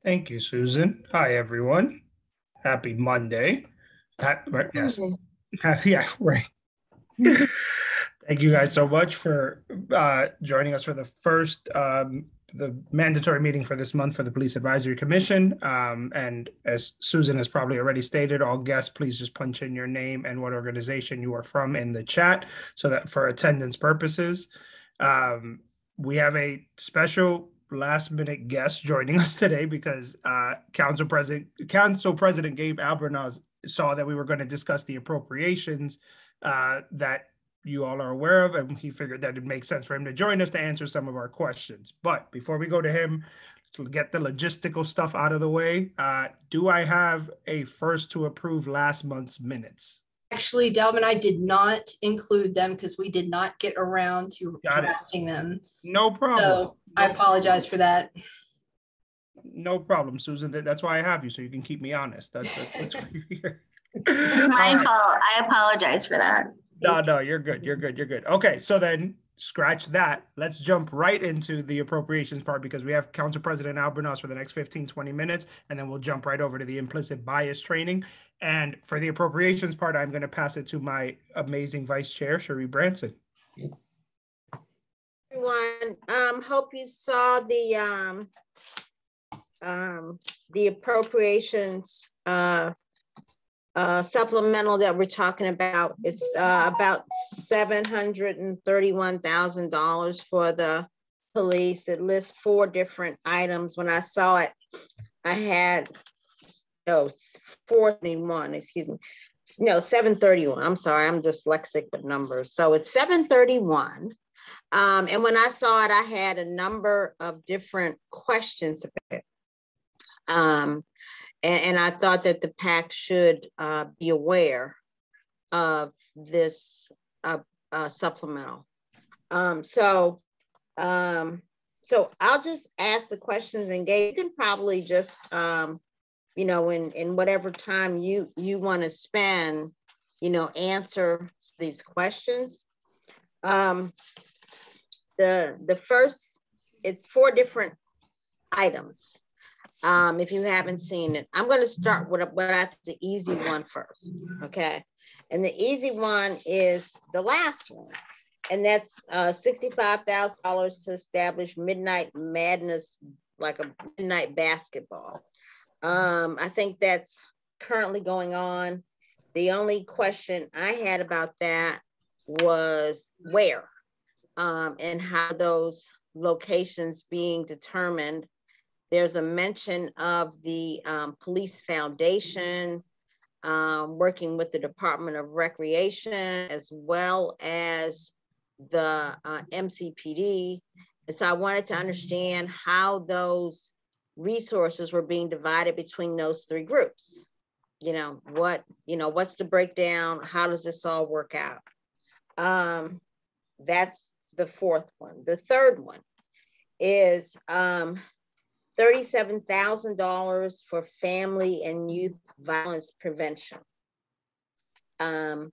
Thank you, Susan. Hi, everyone. Happy Monday. Right, yes. Monday. Yeah, right. Thank you guys so much for joining us for the mandatory meeting for this month for the Police Advisory Commission. And as Susan has probably already stated, all guests, please just punch in your name and what organization you are from in the chat so that for attendance purposes. We have a special last minute guest joining us today because Council President Gabe Albornoz saw that we were going to discuss the appropriations that you all are aware of, and he figured that it makes sense for him to join us to answer some of our questions. But before we go to him, let's get the logistical stuff out of the way. Do I have a first to approve last month's minutes? Actually, Delvin, I did not include them because we did not get around to Got it. drafting them. No problem. So I apologize for that. No problem, Susan. That's why I have you, so you can keep me honest. That's why you're here. My fault. I apologize for that. No, you're good. You're good. Okay, so then scratch that. Let's jump right into the appropriations part because we have Council President Albornoz for the next 15-20 minutes, and then we'll jump right over to the implicit bias training. And for the appropriations part, I'm going to pass it to my amazing Vice Chair, Cherie Branson. Everyone, hope you saw the appropriations supplemental that we're talking about. It's about $731,000 for the police. It lists 4 different items. When I saw it, I had 431, excuse me. No, 731. I'm sorry, I'm dyslexic with numbers. So it's 731. And when I saw it, I had a number of different questions about it. And I thought that the PAC should be aware of this supplemental. So I'll just ask the questions, and Gabe, you can probably just, in whatever time you want to spend, answer these questions. The first, it's 4 different items. If you haven't seen it, I'm going to start with what I think the easy one first, okay? And the easy one is the last one, and that's $65,000 to establish Midnight Madness, like a midnight basketball. I think that's currently going on. The only question I had about that was where and how those locations being determined. There's a mention of the Police Foundation working with the Department of Recreation as well as the MCPD. And so I wanted to understand how those resources were being divided between those 3 groups. What's the breakdown? How does this all work out? That's the 4th one. The 3rd one is $37,000 for family and youth violence prevention. My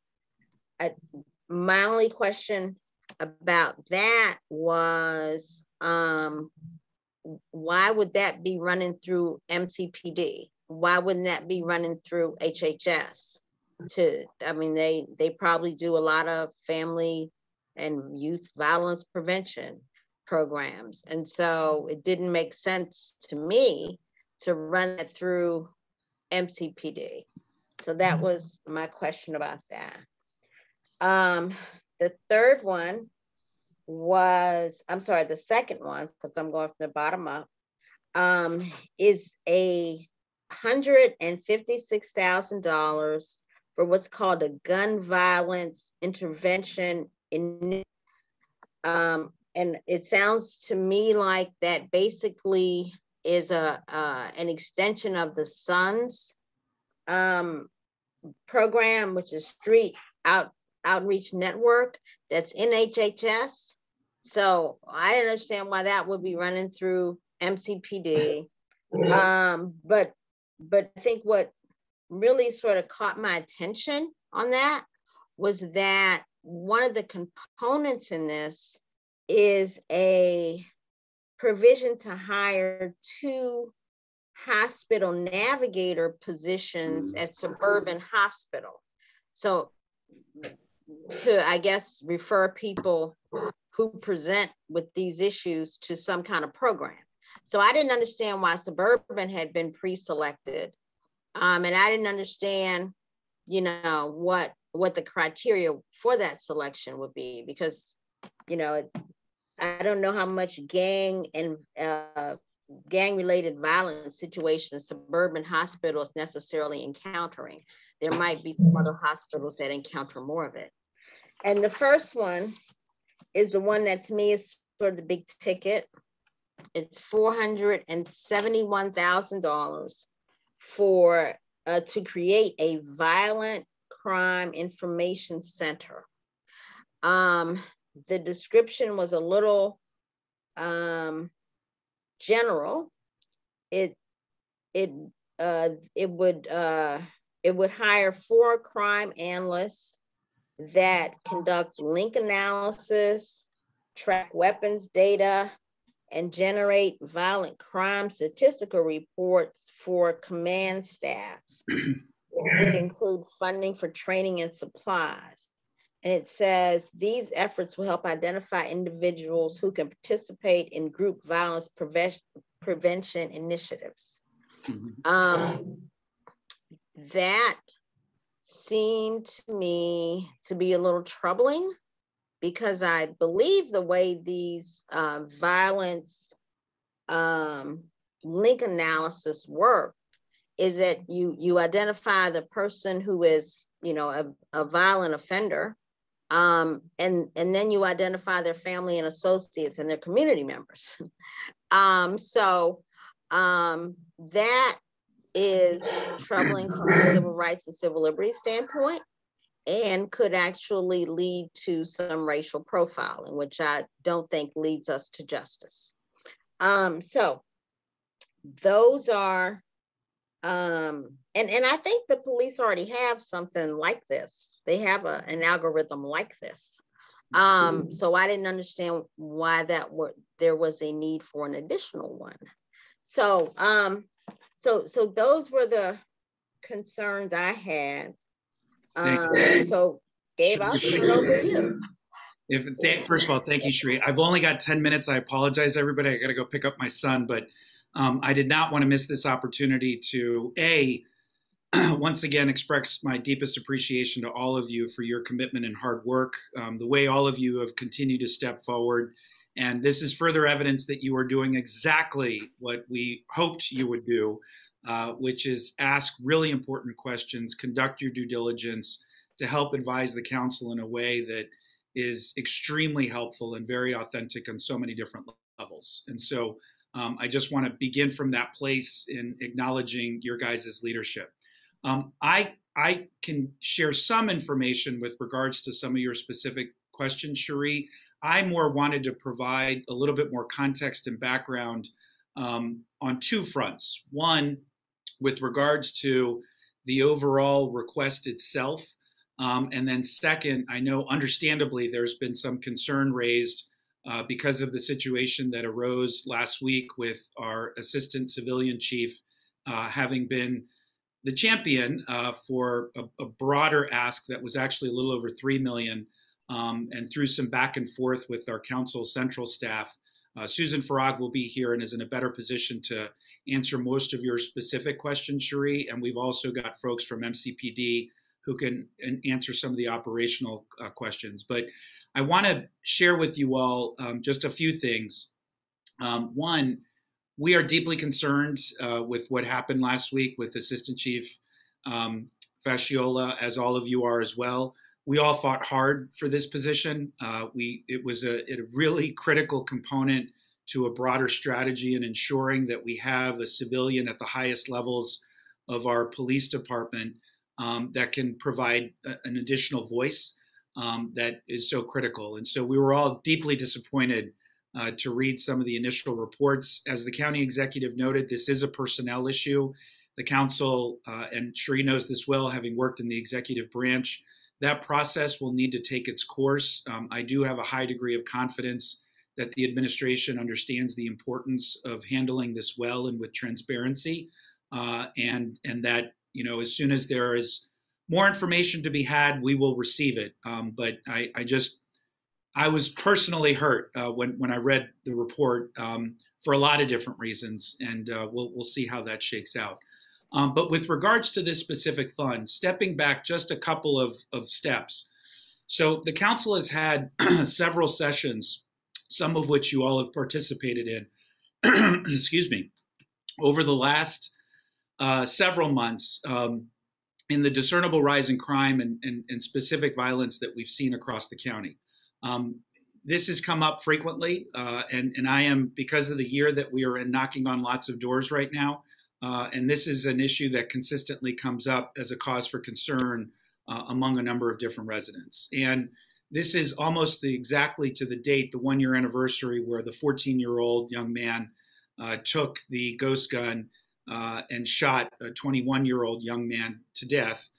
only question about that was, why would that be running through MCPD? Why wouldn't that be running through HHS? They probably do a lot of family and youth violence prevention programs. And so it didn't make sense to me to run it through MCPD. So that was my question about that. The 3rd one was, the 2nd one, because I'm going from the bottom up, is a $156,000 for what's called a gun violence intervention and it sounds to me like that basically is an extension of the SUNS program, which is Street Outreach Network that's in HHS. So I didn't understand why that would be running through MCPD. But I think what really sort of caught my attention on that was that one of the components in this is a provision to hire 2 hospital navigator positions at suburban hospital. So to, I guess, refer people who present with these issues to some kind of program. So I didn't understand why suburban had been pre-selected. And I didn't understand, you know, what the criteria for that selection would be, because, you know, I don't know how much gang and gang-related violence situations suburban hospitals necessarily encountering. There might be some other hospitals that encounter more of it. And the first one is the one that to me is sort of the big ticket. It's $471,000 for to create a violent crime information center. The description was a little general. It would hire 4 crime analysts that conduct link analysis, track weapons data, and generate violent crime statistical reports for command staff. It would include funding for training and supplies. And it says these efforts will help identify individuals who can participate in group violence prevention initiatives. That seemed to me to be a little troubling, because I believe the way these violence link analysis work is that you identify the person who is, you know, a violent offender, and then you identify their family and associates and their community members. That is troubling from a civil rights and civil liberties standpoint, and could actually lead to some racial profiling, which I don't think leads us to justice. So those are, and I think the police already have something like this. They have an algorithm like this. So I didn't understand why there was a need for an additional one. So, so those were the concerns I had. So Gabe, I'll turn it over to you. First of all, thank you, Sheree. I've only got 10 minutes. I apologize, everybody. I got to go pick up my son, but I did not want to miss this opportunity to, once again, express my deepest appreciation to all of you for your commitment and hard work, the way all of you have continued to step forward. And this is further evidence that you are doing exactly what we hoped you would do, which is ask really important questions, conduct your due diligence to help advise the council in a way that is extremely helpful and very authentic on so many different levels. And so I just want to begin from that place in acknowledging your guys' leadership. I can share some information with regards to some of your specific questions, Sheree. I more wanted to provide a little bit more context and background on 2 fronts. One, with regards to the overall request itself. And then second, I know understandably there's been some concern raised because of the situation that arose last week with our assistant civilian chief having been the champion for a broader ask that was actually a little over $3 million. And through some back and forth with our council central staff, Susan Farag will be here and is in a better position to answer most of your specific questions, Sheree. And we've also got folks from MCPD who can answer some of the operational questions. But I want to share with you all just a few things. One, we are deeply concerned with what happened last week with Assistant Chief Fasciola, as all of you are as well. We all fought hard for this position. It was a really critical component to a broader strategy in ensuring that we have a civilian at the highest levels of our police department that can provide an additional voice that is so critical. And so we were all deeply disappointed to read some of the initial reports. As the county executive noted, this is a personnel issue. The council, and Sheree knows this well, having worked in the executive branch, that process will need to take its course. I do have a high degree of confidence that the administration understands the importance of handling this well and with transparency, and that, you know, as soon as there is more information to be had, we will receive it. But I was personally hurt when I read the report for a lot of different reasons, and we'll see how that shakes out. But with regards to this specific fund, stepping back just a couple of steps. So the council has had several sessions, some of which you all have participated in, excuse me, over the last several months in the discernible rise in crime and specific violence that we've seen across the county. This has come up frequently, and I am, because of the year that we are in, knocking on lots of doors right now. And this is an issue that consistently comes up as a cause for concern among a number of different residents. And this is almost exactly to the date, the 1-year anniversary, where the 14-year-old young man took the ghost gun and shot a 21-year-old young man to death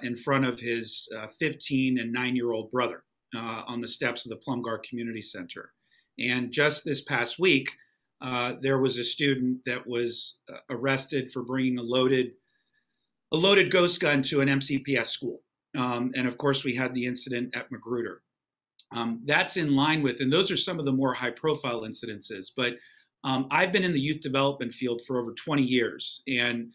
in front of his 15 and 9-year-old brother on the steps of the Plumgar Community Center. And just this past week, there was a student that was arrested for bringing a loaded ghost gun to an MCPS school. And of course, we had the incident at Magruder. That's in line with, and those are some of the more high profile incidences, but I've been in the youth development field for over 20 years, and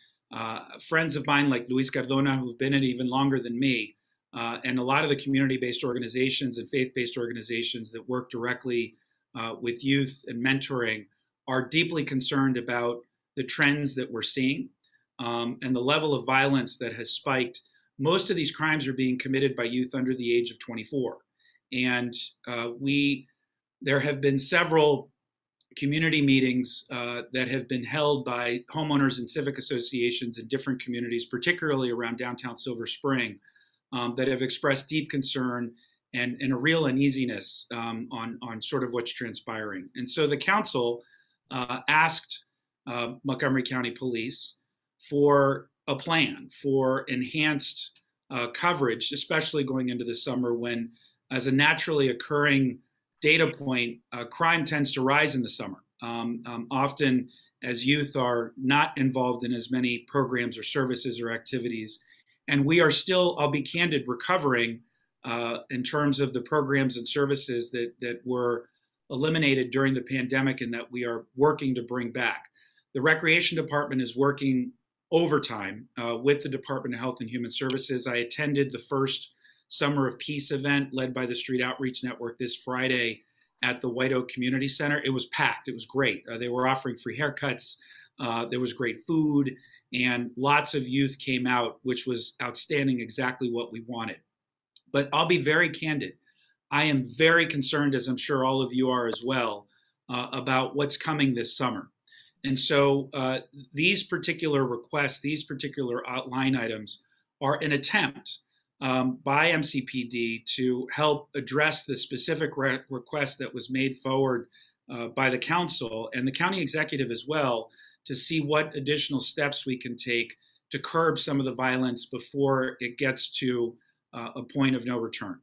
friends of mine like Luis Cardona, who've been in it even longer than me, and a lot of the community-based organizations and faith-based organizations that work directly with youth and mentoring are deeply concerned about the trends that we're seeing and the level of violence that has spiked. Most of these crimes are being committed by youth under the age of 24. And there have been several community meetings that have been held by homeowners and civic associations in different communities, particularly around downtown Silver Spring, that have expressed deep concern and a real uneasiness on sort of what's transpiring. And so the council asked Montgomery County Police for a plan for enhanced coverage, especially going into the summer when, as a naturally occurring data point, crime tends to rise in the summer. Often as youth are not involved in as many programs or services or activities. And we are still, I'll be candid, recovering in terms of the programs and services that were eliminated during the pandemic and that we are working to bring back. The Recreation Department is working overtime with the Department of Health and Human Services. I attended the first Summer of Peace event led by the Street Outreach Network this Friday at the White Oak Community Center. It was packed. It was great. They were offering free haircuts. There was great food, and lots of youth came out, which was outstanding, exactly what we wanted. But I'll be very candid. I am very concerned, as I'm sure all of you are as well, about what's coming this summer. And so these particular requests, these particular line items are an attempt by MCPD to help address the specific request that was made forward by the council and the county executive as well, to see what additional steps we can take to curb some of the violence before it gets to a point of no return.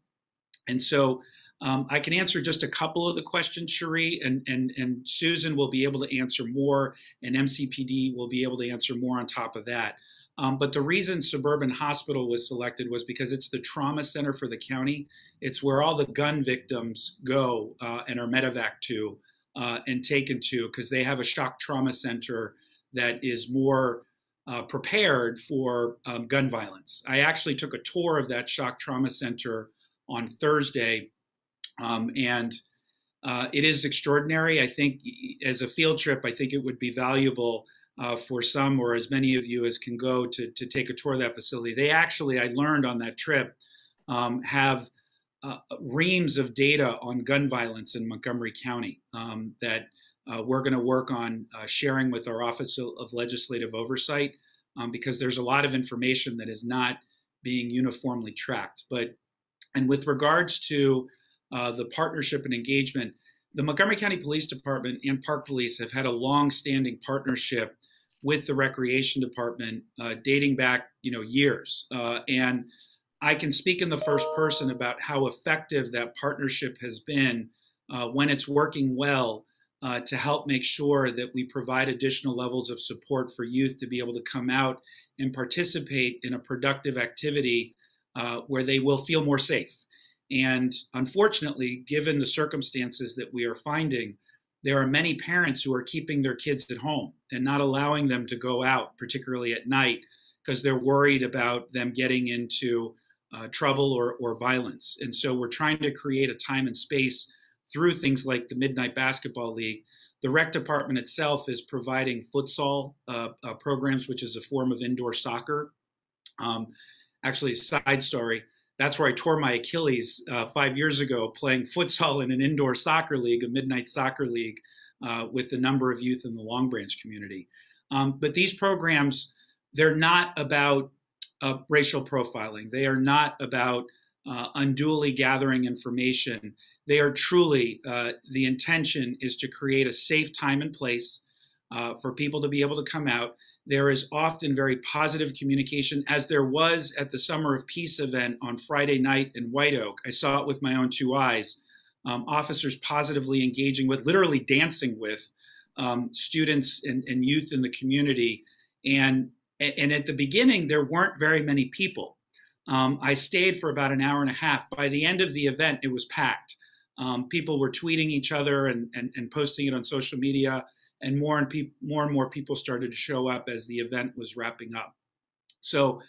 And so I can answer just a couple of the questions, Cherie, and Susan will be able to answer more, and MCPD will be able to answer more on top of that. But the reason Suburban Hospital was selected was because it's the trauma center for the county. It's where all the gun victims go and are medevaced to and taken to, because they have a shock trauma center that is more prepared for gun violence. I actually took a tour of that shock trauma center on Thursday, and it is extraordinary. I think as a field trip, I think it would be valuable for some or as many of you as can go to take a tour of that facility. They actually, I learned on that trip, have reams of data on gun violence in Montgomery County that we're going to work on sharing with our Office of Legislative Oversight, because there's a lot of information that is not being uniformly tracked. And with regards to the partnership and engagement, the Montgomery County Police Department and Park Police have had a long-standing partnership with the Recreation Department dating back, years. And I can speak in the first person about how effective that partnership has been when it's working well, to help make sure that we provide additional levels of support for youth to be able to come out and participate in a productive activity where they will feel more safe. And unfortunately, given the circumstances that we are finding, there are many parents who are keeping their kids at home and not allowing them to go out, particularly at night, because they're worried about them getting into trouble or violence. And so we're trying to create a time and space through things like the Midnight Basketball League. The rec department itself is providing futsal programs, which is a form of indoor soccer. Actually, a side story, that's where I tore my Achilles 5 years ago, playing futsal in an indoor soccer league, a midnight soccer league, with a number of youth in the Long Branch community. But these programs, they're not about racial profiling. They are not about unduly gathering information. They are truly, the intention is to create a safe time and place for people to be able to come out. There is often very positive communication, as there was at the Summer of Peace event on Friday night in White Oak. I saw it with my own two eyes. Officers positively engaging with, literally dancing with students and youth in the community. And at the beginning, there weren't very many people. I stayed for about an hour and a half. By the end of the event, it was packed. People were tweeting each other and posting it on social media, and more and more people started to show up as the event was wrapping up. So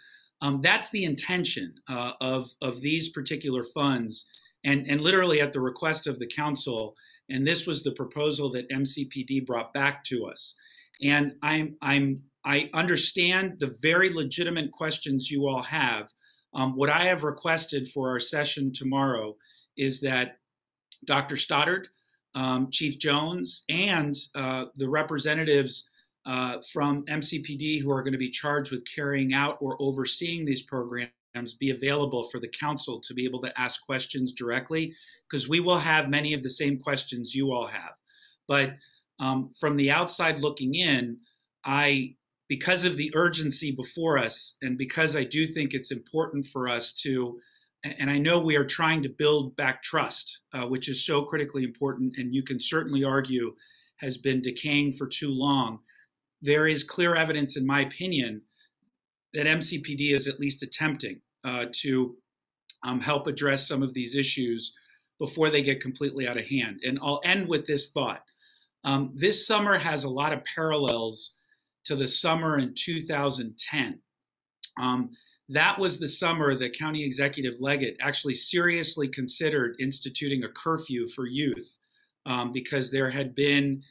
that's the intention of these particular funds, and literally at the request of the council. And this was the proposal that MCPD brought back to us. And I understand the very legitimate questions you all have. What I have requested for our session tomorrow is that Dr. Stoddard, Chief Jones, and the representatives from MCPD who are going to be charged with carrying out or overseeing these programs be available for the council to be able to ask questions directly, because we will have many of the same questions you all have. But from the outside looking in, because of the urgency before us, and because I do think it's important for us to, and I know we are trying to build back trust, which is so critically important, and you can certainly argue has been decaying for too long. There is clear evidence, in my opinion, that MCPD is at least attempting to help address some of these issues before they get completely out of hand. And I'll end with this thought. This summer has a lot of parallels to the summer in 2010. That was the summer that County Executive Leggett actually seriously considered instituting a curfew for youth because there had been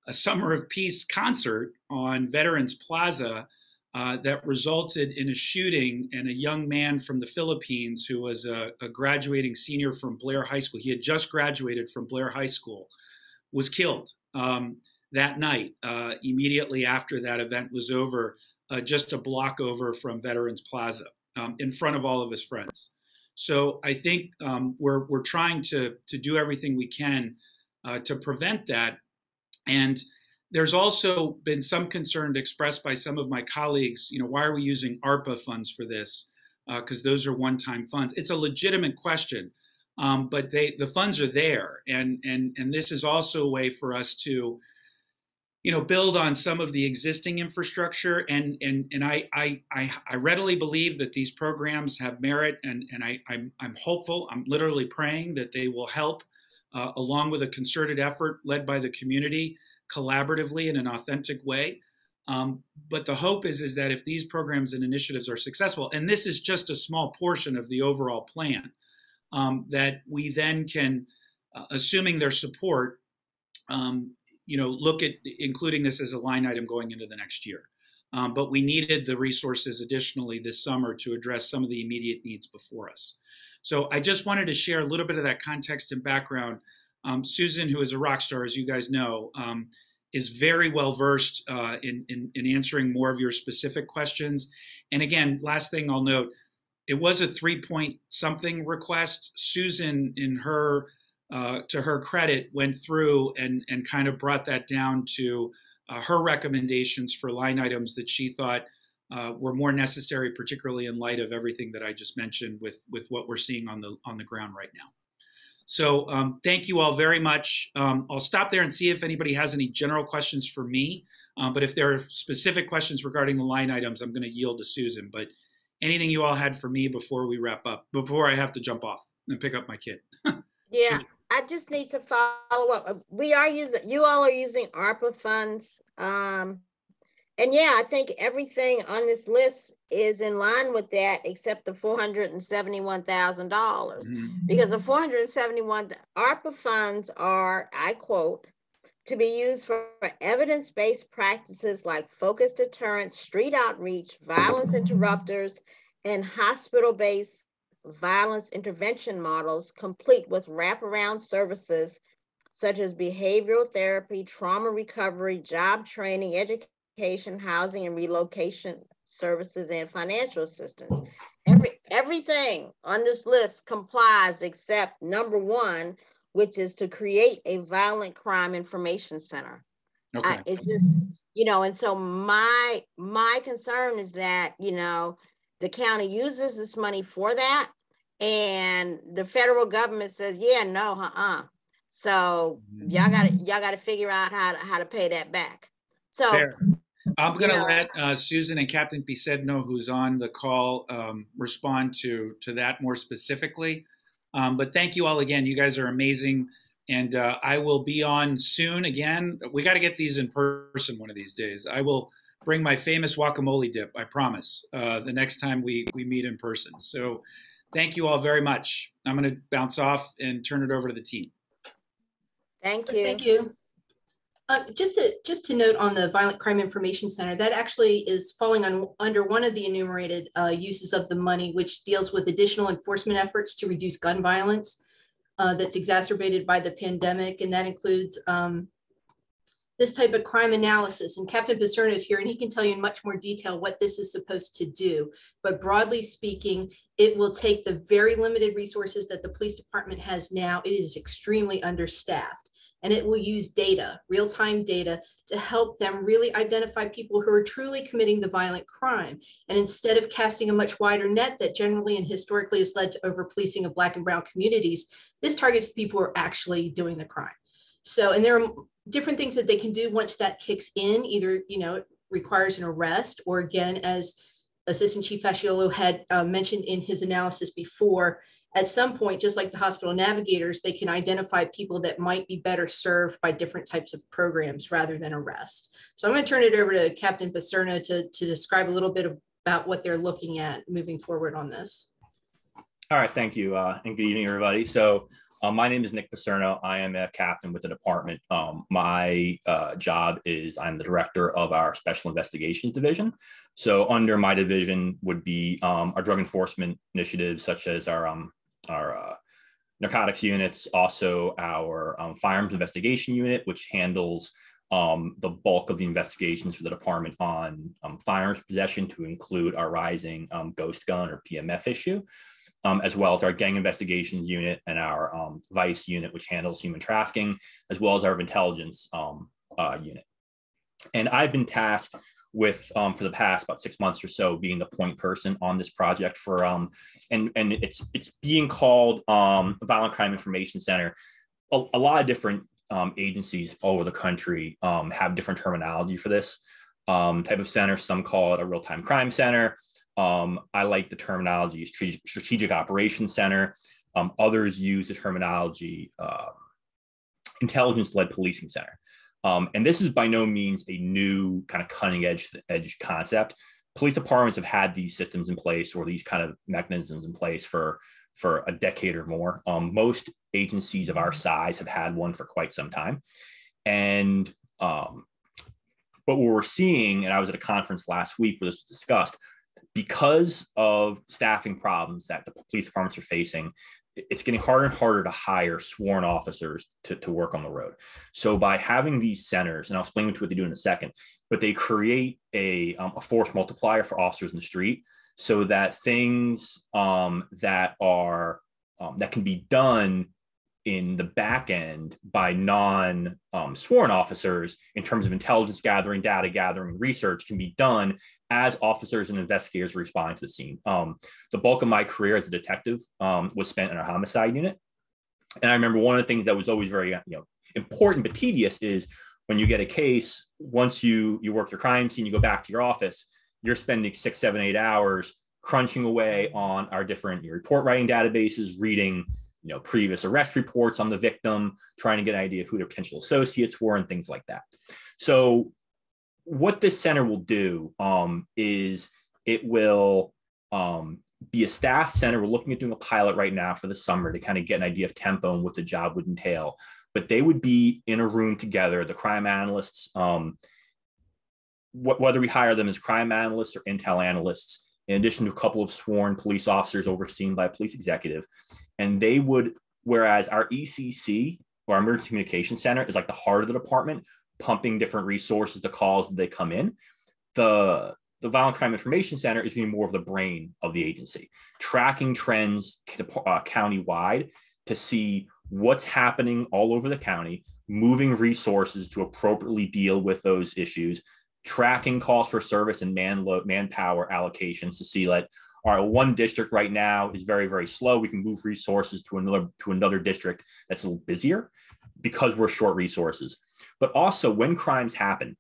a Summer of Peace concert on Veterans Plaza that resulted in a shooting, and a young man from the Philippines who was a graduating senior from Blair High School, he had just graduated from Blair High School, was killed that night, immediately after that event was over, just a block over from Veterans Plaza, in front of all of his friends. So I think we're trying to do everything we can to prevent that. And there's also been some concern expressed by some of my colleagues, why are we using ARPA funds for this? Because those are one-time funds. It's a legitimate question, but the funds are there. And this is also a way for us to build on some of the existing infrastructure. And I readily believe that these programs have merit, and I'm hopeful, I'm literally praying that they will help, along with a concerted effort led by the community, collaboratively in an authentic way. But the hope is that if these programs and initiatives are successful, and this is just a small portion of the overall plan, that we then can, assuming their support, look at including this as a line item going into the next year. But we needed the resources additionally this summer to address some of the immediate needs before us. So I just wanted to share a little bit of that context and background. Susan, who is a rock star, as you guys know, is very well versed in answering more of your specific questions. And again, last thing I'll note, it was a 3-point-something request. Susan, in her to her credit, went through and kind of brought that down to her recommendations for line items that she thought were more necessary, particularly in light of everything that I just mentioned with what we're seeing on the ground right now. So thank you all very much. I'll stop there and see if anybody has any general questions for me. But if there are specific questions regarding the line items, I'm going to yield to Susan. But anything you all had for me before we wrap up, before I have to jump off and pick up my kid? Yeah, I just need to follow up. You all are using ARPA funds. And yeah, I think everything on this list is in line with that, except the $471,000. Because the 471 ARPA funds are, I quote, to be used for evidence-based practices like focused deterrence, street outreach, violence interrupters, and hospital-based violence intervention models, complete with wraparound services such as behavioral therapy, trauma recovery, job training, education, housing and relocation services, and financial assistance. Everything on this list complies except number one, which is to create a violent crime information center. Okay. It's just, and so my concern is that, the county uses this money for that, and the federal government says, yeah, no, So y'all gotta figure out how to pay that back. So fair. I'm going to let Susan and Captain Pisedno, who's on the call, respond to that more specifically. But thank you all again. You guys are amazing. And I will be on soon again. We got to get these in person one of these days. I will bring my famous guacamole dip, I promise, the next time we meet in person. So thank you all very much. I'm going to bounce off and turn it over to the team. Thank you. Thank you. Just to note on the Violent Crime Information Center, that actually is falling under one of the enumerated uses of the money, which deals with additional enforcement efforts to reduce gun violence that's exacerbated by the pandemic. And that includes this type of crime analysis. And Captain Piserno is here, and he can tell you in much more detail what this is supposed to do. But broadly speaking, it will take the very limited resources that the police department has now. It is extremely understaffed. And it will use data, real-time data, to help them really identify people who are truly committing the violent crime. And instead of casting a much wider net that generally and historically has led to over-policing of Black and brown communities, this targets the people who are actually doing the crime. So, and there are different things that they can do once that kicks in. Either, it requires an arrest, or again, as Assistant Chief Fasciolo had mentioned in his analysis before, at some point, just like the hospital navigators, they can identify people that might be better served by different types of programs rather than arrest. So I'm going to turn it over to Captain Piserno to describe a little bit about what they're looking at moving forward on this. All right, thank you, and good evening, everybody. So my name is Nick Piserno. I am a captain with the department. My job is I'm the director of our Special Investigations Division. So under my division would be our drug enforcement initiatives, such as our narcotics units, also our firearms investigation unit, which handles the bulk of the investigations for the department on firearms possession, to include our rising ghost gun or PMF issue, as well as our gang investigations unit and our vice unit, which handles human trafficking, as well as our intelligence unit. And I've been tasked with, for the past about 6 months or so, being the point person on this project for, and it's being called Violent Crime Information Center. A lot of different agencies all over the country have different terminology for this type of center. Some call it a real-time crime center. I like the terminology strategic operations center. Others use the terminology intelligence-led policing center. And this is by no means a new kind of cutting edge concept. Police departments have had these systems in place, or these kind of mechanisms in place for a decade or more. Most agencies of our size have had one for quite some time. And but what we're seeing, and I was at a conference last week where this was discussed, because of staffing problems that the police departments are facing, it's getting harder and harder to hire sworn officers to work on the road. So by having these centers, and I'll explain what they do in a second, but they create a force multiplier for officers in the street, so that things that can be done in the back end by non-sworn officers in terms of intelligence gathering, data gathering, research can be done as officers and investigators respond to the scene. The bulk of my career as a detective was spent in our homicide unit. And I remember one of the things that was always very important but tedious is when you get a case, once you work your crime scene, you go back to your office, you're spending 6, 7, 8 hours crunching away on our different report writing databases, reading previous arrest reports on the victim, trying to get an idea of who their potential associates were and things like that. So what this center will do is it will be a staff center. We're looking at doing a pilot right now for the summer to kind of get an idea of tempo and what the job would entail. But they would be in a room together, the crime analysts, whether we hire them as crime analysts or intel analysts, in addition to a couple of sworn police officers overseen by a police executive. And they would, whereas our ECC, or our Emergency Communication Center, is like the heart of the department, pumping different resources to calls as they come in. The Violent Crime Information Center is going to be more of the brain of the agency, tracking trends county-wide to see what's happening all over the county, moving resources to appropriately deal with those issues, tracking calls for service and manpower allocations to see, like, all right, one district right now is very, very slow. We can move resources to another district that's a little busier because we're short resources. But also, when crimes happen,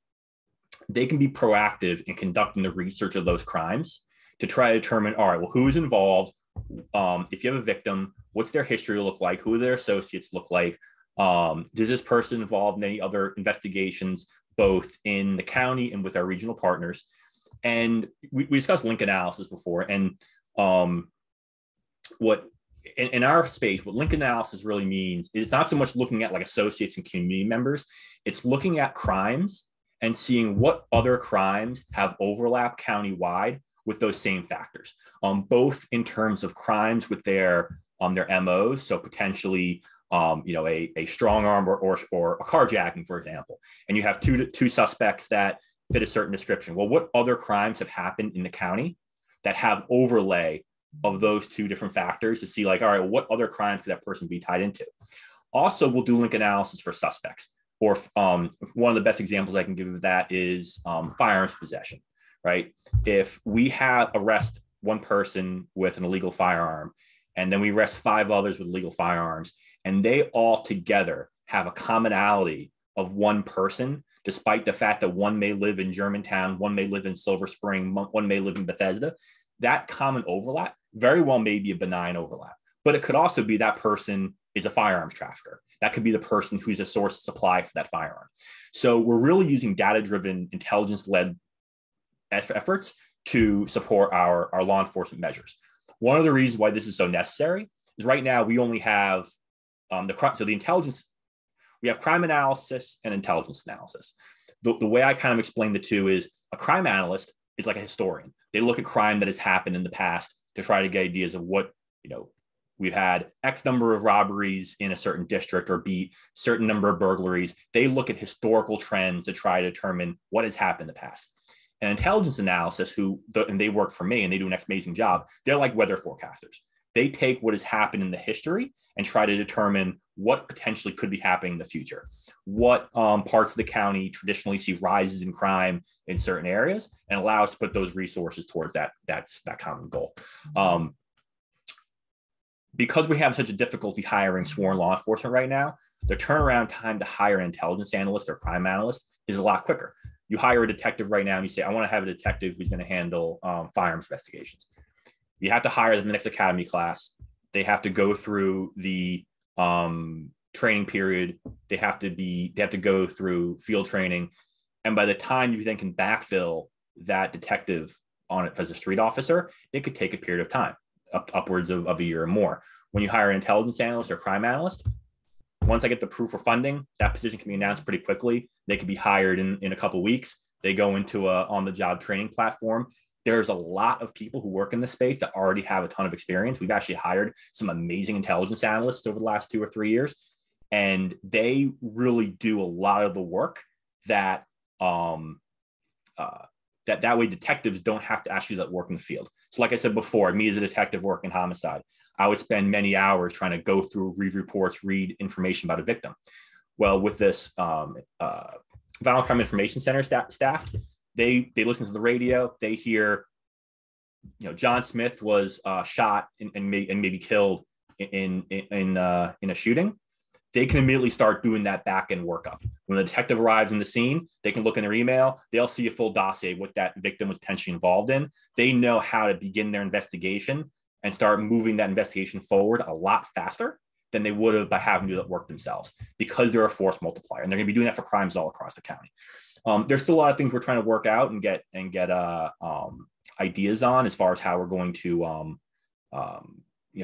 they can be proactive in conducting the research of those crimes to try to determine, all right, well, who's involved? If you have a victim, what's their history look like? Who their associates look like? Does this person involved in any other investigations, both in the county and with our regional partners? And we discussed link analysis before. And what in our space, what link analysis really means is it's not so much looking at like associates and community members. It's looking at crimes and seeing what other crimes have overlap countywide with those same factors, both in terms of crimes with their MOs. So potentially, a strong arm or a carjacking, for example, and you have two suspects that fit a certain description. Well, what other crimes have happened in the county that have overlay of those two different factors to see, like, all right, what other crimes could that person be tied into? Also, we'll do link analysis for suspects. Or one of the best examples I can give of that is firearms possession, right? If we arrest one person with an illegal firearm, and then we arrest 5 others with illegal firearms, and they all together have a commonality of one person, despite the fact that one may live in Germantown, one may live in Silver Spring, one may live in Bethesda, that common overlap very well may be a benign overlap. But it could also be that person is a firearms trafficker. That could be the person who's a source of supply for that firearm. So we're really using data-driven, intelligence-led efforts to support our law enforcement measures. One of the reasons why this is so necessary is right now we only have the intelligence. We have crime analysis and intelligence analysis. The way I kind of explain the two is a crime analyst is like a historian. They look at crime that has happened in the past to try to get ideas of what, we've had X number of robberies in a certain district or beat, certain number of burglaries. They look at historical trends to try to determine what has happened in the past. And intelligence analysis, and they work for me and they do an amazing job. They're like weather forecasters. They take what has happened in the history and try to determine what potentially could be happening in the future. What parts of the county traditionally see rises in crime in certain areas, and allow us to put those resources towards that common goal. Because we have such a difficulty hiring sworn law enforcement right now, the turnaround time to hire an intelligence analyst or crime analyst is a lot quicker. You hire a detective right now and you say, I want to have a detective who's going to handle firearms investigations. You have to hire them in the next academy class. They have to go through the training period. They have to go through field training. And by the time you then can backfill that detective on it as a street officer, it could take a period of time, upwards of a year or more. When you hire an intelligence analyst or crime analyst, once I get the proof for funding, that position can be announced pretty quickly. They can be hired in a couple of weeks. They go into a on-the-job training platform. There's a lot of people who work in this space that already have a ton of experience. We've actually hired some amazing intelligence analysts over the last 2 or 3 years, and they really do a lot of the work that that way detectives don't have to actually let work in the field. So like I said before, me as a detective working in homicide, I would spend many hours trying to go through, read reports, read information about a victim. Well, with this Violent Crime Information Center staff, they listen to the radio, they hear, John Smith was shot and maybe killed in a shooting, they can immediately start doing that back end workup. When the detective arrives in the scene, they can look in their email, they'll see a full dossier what that victim was potentially involved in. They know how to begin their investigation and start moving that investigation forward a lot faster than they would have by having to do that work themselves, because they're a force multiplier, and they're going to be doing that for crimes all across the county. There's still a lot of things we're trying to work out and get ideas on as far as how we're going to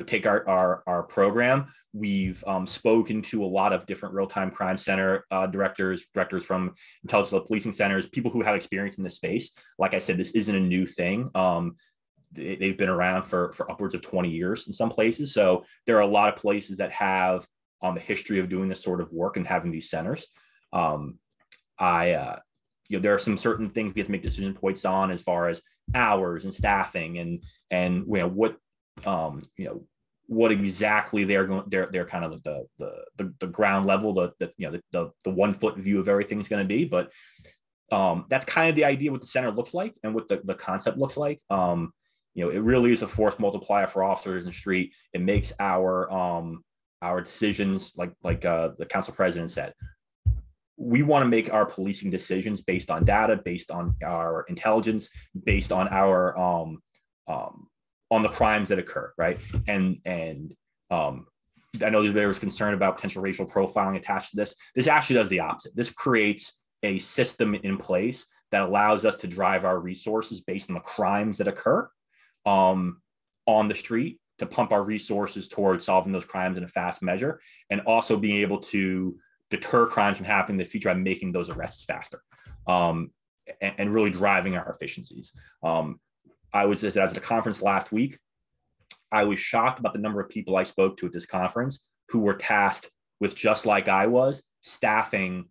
take our program. We've spoken to a lot of different real-time crime center directors from intelligence policing centers, people who have experience in this space. Like I said, this isn't a new thing. They've been around for upwards of 20 years in some places. So there are a lot of places that have a history of doing this sort of work and having these centers. There are some certain things we have to make decision points on as far as hours and staffing and what exactly they're kind of the ground level, the 1 foot view of everything is going to be. But that's kind of the idea what the center looks like and what the concept looks like. It really is a force multiplier for officers in the street. It makes our decisions, like the council president said, we want to make our policing decisions based on data, based on our intelligence, based on our on the crimes that occur, right? And I know there was concern about potential racial profiling attached to this. This actually does the opposite. This creates a system in place that allows us to drive our resources based on the crimes that occur on the street, to pump our resources towards solving those crimes in a fast measure, and also being able to deter crimes from happening in the future by making those arrests faster, and really driving our efficiencies. I was at a conference last week. I was shocked about the number of people I spoke to at this conference who were tasked with, just like I was, staffing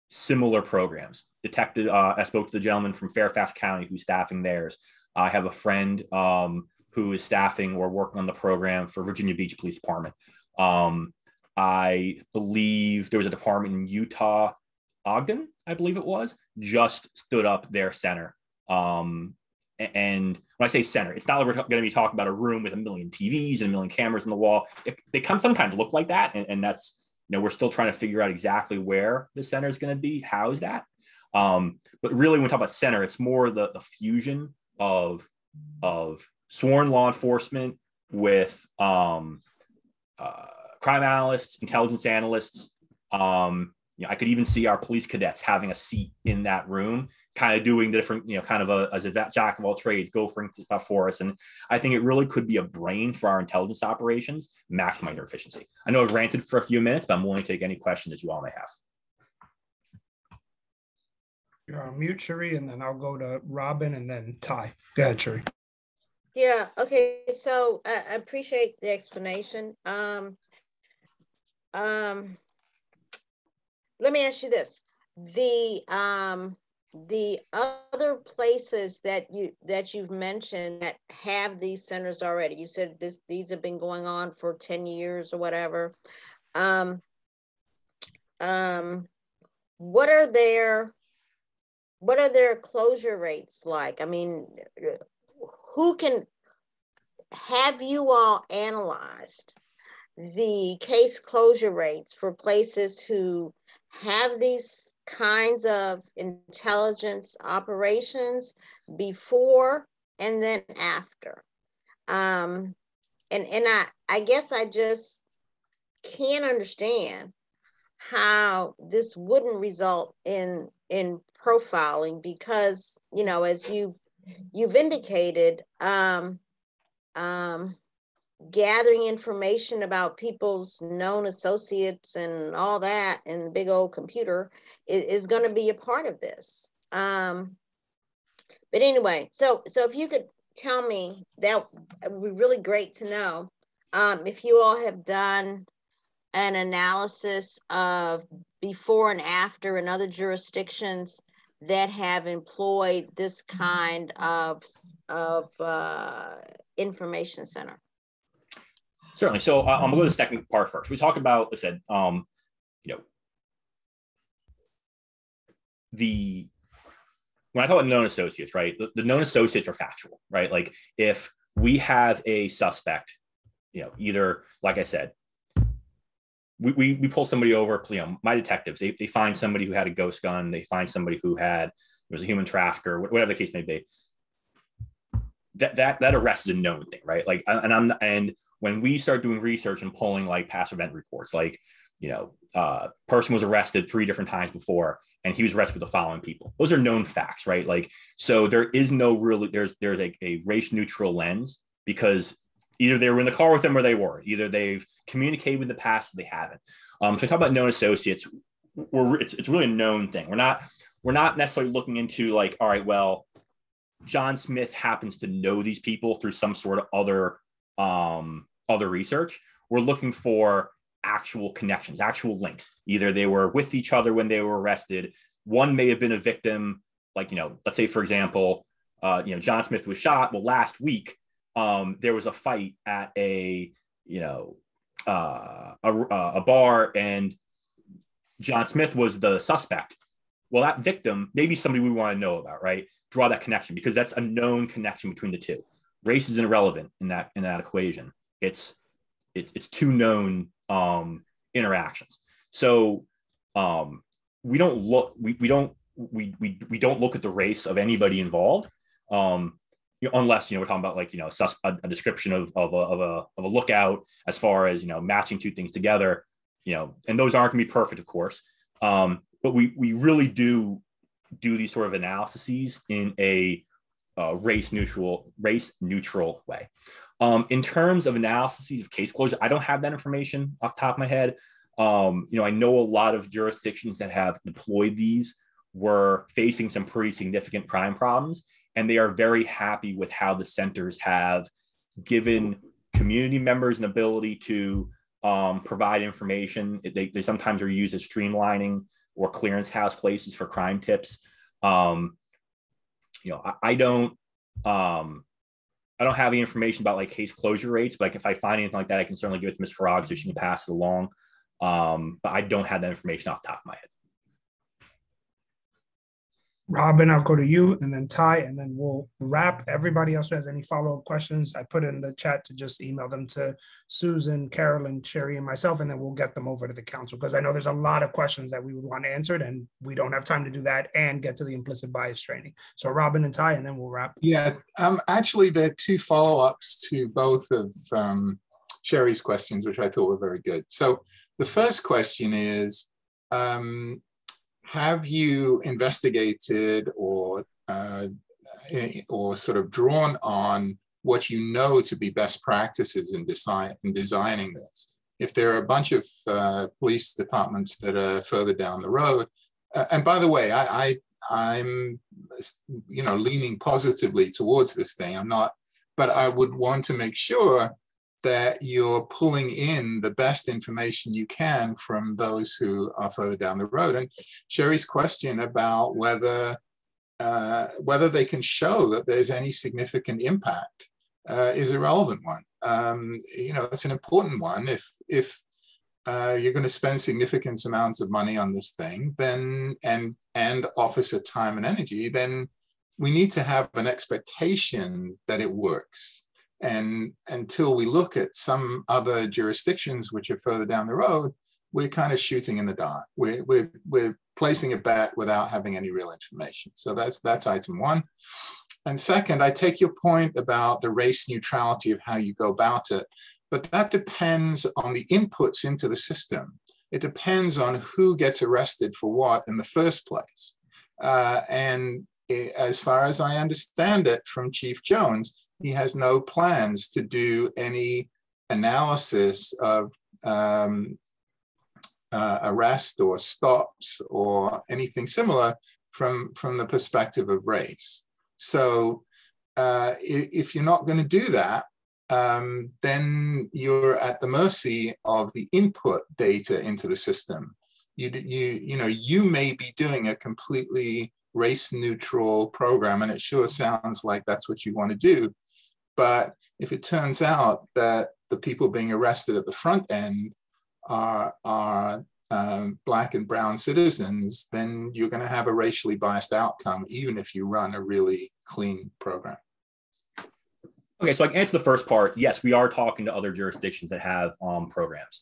similar programs. I spoke to the gentleman from Fairfax County who's staffing theirs. I have a friend who is staffing or working on the program for Virginia Beach Police Department. I believe there was a department in Utah, Ogden, I believe it was, just stood up their center. And when I say center, it's not like we're going to be talking about a room with a million TVs and a million cameras on the wall. They sometimes look like that. And that's, we're still trying to figure out exactly where the center is going to be housed at. But really, when we talk about center, it's more the fusion of sworn law enforcement with crime analysts, intelligence analysts. I could even see our police cadets having a seat in that room, kind of doing the different, kind of as a jack of all trades, go for stuff for us. And I think it really could be a brain for our intelligence operations, maximize their efficiency. I know I've ranted for a few minutes, but I'm willing to take any questions that you all may have. You're on mute, Cherie, and then I'll go to Robin and then Ty. Go ahead, Cherie. Yeah, okay, so I appreciate the explanation. Let me ask you this: the other places that you've mentioned that have these centers already, you said these have been going on for 10 years or whatever. What are their closure rates like? I mean, have you all analyzed the case closure rates for places who have these kinds of intelligence operations before and then after? And I guess I just can't understand how this wouldn't result in profiling, because as you've indicated, gathering information about people's known associates and all that in the big old computer is going to be a part of this. But anyway, so if you could tell me, that would be really great to know, if you all have done an analysis of before and after in other jurisdictions that have employed this kind of information center. Certainly. So I'm going to go to the second part first. We talk about, I said, when I talk about known associates, right? The known associates are factual, right? Like if we have a suspect either, like I said, we pull somebody over, my detectives, they find somebody who had a ghost gun, they find somebody who was a human trafficker, whatever the case may be. That arrest is a known thing, right? Like, and when we start doing research and pulling like past event reports, like, person was arrested 3 different times before, and he was arrested with the following people. Those are known facts, right? Like, so there is no really, there's a race neutral lens, because either they were in the car with them or they weren't. Either they've communicated with the past or they haven't. So I talk about known associates. It's really a known thing. We're not necessarily looking into like, all right, well, John Smith happens to know these people through some sort of other research. We're looking for actual connections, actual links. Either they were with each other when they were arrested. One may have been a victim, like, let's say, for example, John Smith was shot. Well, last week, there was a fight at a bar, and John Smith was the suspect. Well, that victim may be somebody we want to know about, right? Draw that connection, because that's a known connection between the two. Race is irrelevant in that equation. It's 2 known interactions. So we don't look at the race of anybody involved, unless we're talking about like a description of a lookout, as far as matching 2 things together, and those aren't going to be perfect, of course, but we really do these sort of analyses in a race neutral way. In terms of analyses of case closure, I don't have that information off the top of my head. I know a lot of jurisdictions that have deployed these were facing some pretty significant crime problems, and they are very happy with how the centers have given community members an ability to provide information. They sometimes are used as streamlining or clearance house places for crime tips. I don't have any information about like case closure rates, but like if I find anything like that, I can certainly give it to Ms. Farag so she can pass it along. But I don't have that information off the top of my head. Robin, I'll go to you, and then Ty, and then we'll wrap. Everybody else who has any follow-up questions, I put in the chat to just email them to Susan, Carolyn, Sherry, and myself, and then we'll get them over to the council, because I know there's a lot of questions that we would want answered, and we don't have time to do that and get to the implicit bias training. So Robin and Ty, and then we'll wrap. Yeah, actually, there are 2 follow-ups to both of Sherry's questions, which I thought were very good. So the first question is, have you investigated or sort of drawn on what you know to be best practices in designing this? If there are a bunch of police departments that are further down the road, and by the way, I'm leaning positively towards this thing. I'm not, but I would want to make sure that you're pulling in the best information you can from those who are further down the road. And Sherry's question about whether they can show that there's any significant impact is a relevant one. It's an important one. If you're going to spend significant amounts of money on this thing, then and officer time and energy, then we need to have an expectation that it works. And until we look at some other jurisdictions which are further down the road, we're kind of shooting in the dark. We're placing a bet without having any real information. So that's item 1. And second, I take your point about the race neutrality of how you go about it, but that depends on the inputs into the system. It depends on who gets arrested for what in the first place. And as far as I understand it from Chief Jones, he has no plans to do any analysis of arrest or stops or anything similar from the perspective of race. So if you're not going to do that, then you're at the mercy of the input data into the system. You may be doing a completely race neutral program, and it sure sounds like that's what you want to do. But if it turns out that the people being arrested at the front end are Black and brown citizens, then you're going to have a racially biased outcome, even if you run a really clean program. Okay, so I can answer the first part. Yes, we are talking to other jurisdictions that have programs.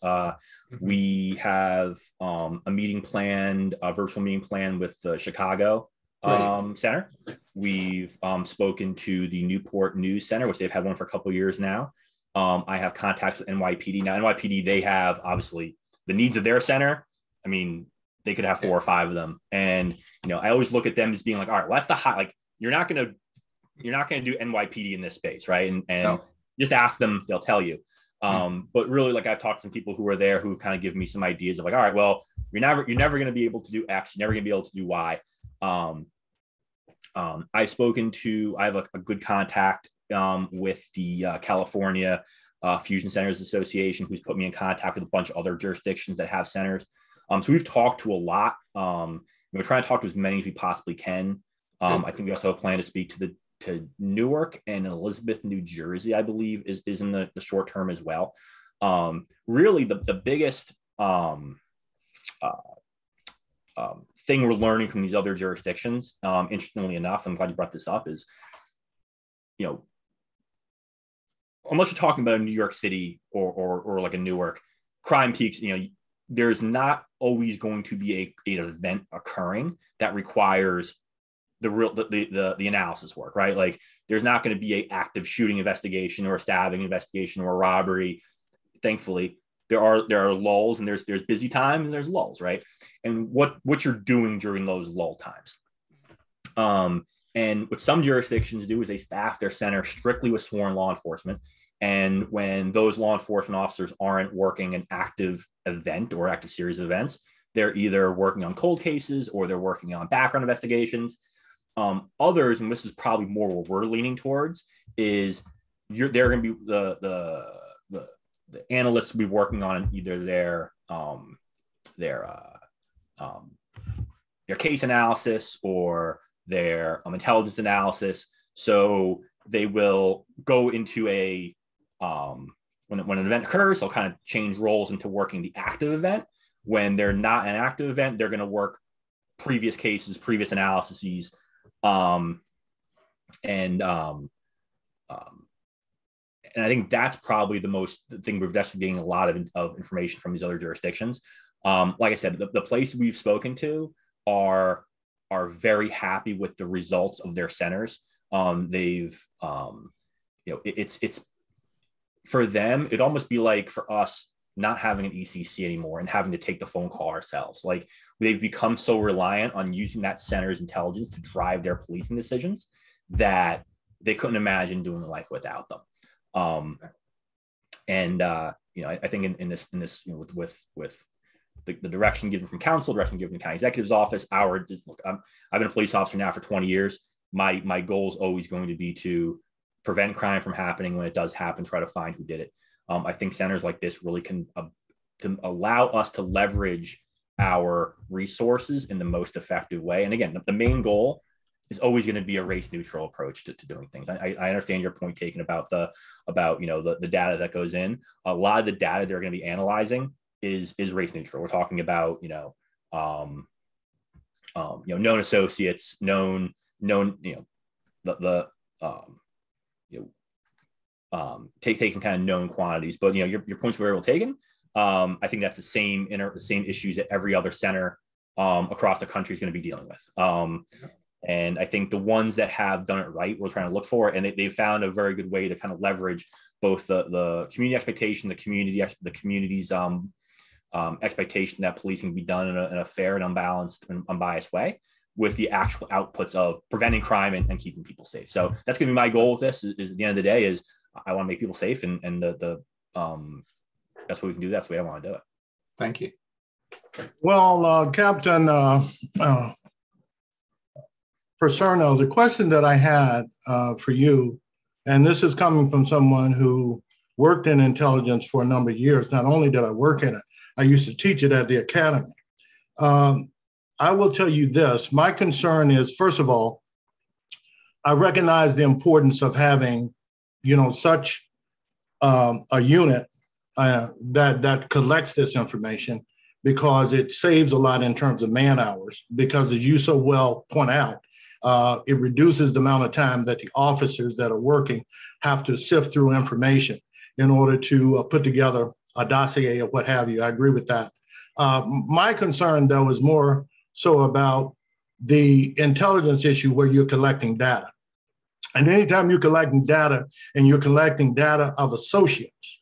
We have a meeting planned, a virtual meeting planned with the Chicago Center. We've spoken to the Newport News Center, which they've had one for a couple of years now. I have contacts with NYPD. Now, NYPD, they have obviously the needs of their center. I mean, they could have 4 or 5 of them. And, you know, I always look at them as being like, all right, well, that's the high, like, you're not going to do NYPD in this space, right? And no. Just ask them, they'll tell you. But really, like, I've talked to some people who are there who kind of give me some ideas of like, all right, well, you're never going to be able to do X, you're never going to be able to do Y. I've spoken to, I have a good contact with the California Fusion Centers Association, who's put me in contact with a bunch of other jurisdictions that have centers. So we've talked to a lot. We're trying to talk to as many as we possibly can. I think we also plan to speak to Newark and Elizabeth, New Jersey, I believe is in the short term as well. Really, the biggest thing we're learning from these other jurisdictions, interestingly enough, I'm glad you brought this up, is, you know, unless you're talking about a New York City or like a Newark, crime peaks, you know, there's not always going to be an event occurring that requires the analysis work, right? Like, there's not going to be an active shooting investigation or a stabbing investigation or a robbery. Thankfully, there are lulls, and there's busy times and there's lulls, right? And what you're doing during those lull times. And what some jurisdictions do is they staff their center strictly with sworn law enforcement. And when those law enforcement officers aren't working an active event or active series of events, they're either working on cold cases or they're working on background investigations. Others, and this is probably more what we're leaning towards, is they're going to be the analysts will be working on either their case analysis or their intelligence analysis. So they will go into a when an event occurs, they'll kind of change roles into working the active event. When they're not an active event, they're going to work previous cases, previous analyses, and I think that's probably the thing we're definitely getting a lot of information from these other jurisdictions. Like I said, the places we've spoken to are very happy with the results of their centers. They've, it's for them, it'd almost be like for us not having an ECC anymore and having to take the phone call ourselves. Like, they've become so reliant on using that center's intelligence to drive their policing decisions that they couldn't imagine doing life without them. I think in this, with the direction given from council, direction given from the county executive's office, I've been a police officer now for 20 years. My goal is always going to be to prevent crime from happening. When it does happen, try to find who did it. I think centers like this really can to allow us to leverage our resources in the most effective way. And again, the main goal is always going to be a race neutral approach to doing things. I understand your point taken about the data that goes in. A lot of the data they're going to be analyzing is race neutral. We're talking about, known associates, known, taking kind of known quantities, but your points were very well taken. I think that's the same issues that every other center across the country is going to be dealing with. And I think the ones that have done it right, we're trying to look for, and they've found a very good way to kind of leverage both the community expectation, the community's expectation that policing be done in a fair and unbalanced and unbiased way, with the actual outputs of preventing crime and keeping people safe. So that's going to be my goal with this. Is at the end of the day, is I want to make people safe, and that's what we can do. That's the way I want to do it. Thank you. Well, Captain Paserno, the question that I had for you, and this is coming from someone who worked in intelligence for a number of years. Not only did I work in it, I used to teach it at the academy. I will tell you this, my concern is, first of all, I recognize the importance of having, such a unit that collects this information, because it saves a lot in terms of man hours, because as you so well point out, It reduces the amount of time that the officers that are working have to sift through information in order to put together a dossier or what have you. I agree with that. My concern, though, is more so about the intelligence issue where you're collecting data. And anytime you're collecting data and you're collecting data of associates,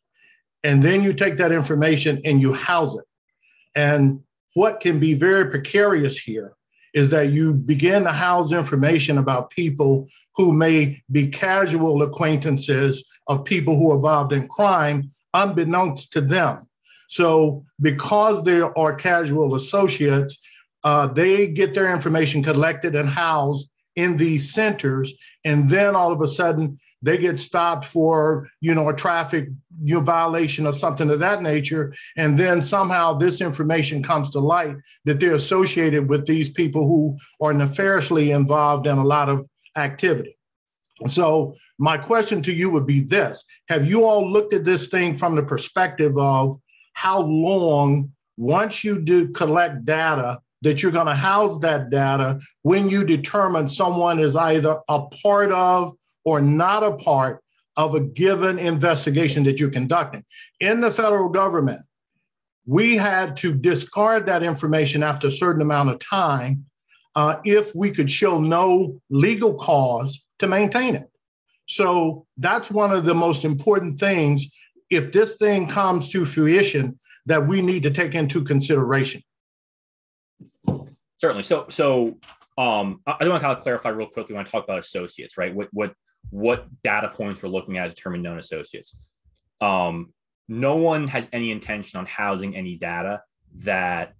and then you take that information and you house it. And what can be very precarious here is that you begin to house information about people who may be casual acquaintances of people who are involved in crime, unbeknownst to them. So because they are casual associates, they get their information collected and housed in these centers, and then all of a sudden they get stopped for, a traffic violation or something of that nature, and then somehow this information comes to light that they're associated with these people who are nefariously involved in a lot of activity. So my question to you would be this: have you all looked at this thing from the perspective of how long, once you do collect data, that you're going to house that data when you determine someone is either a part of or not a part of a given investigation that you're conducting? In the federal government, we had to discard that information after a certain amount of time if we could show no legal cause to maintain it. So that's one of the most important things, if this thing comes to fruition, that we need to take into consideration. Certainly. So I do want to kind of clarify real quickly when I talk about associates, right? What data points we're looking at to determine known associates. No one has any intention on housing any data that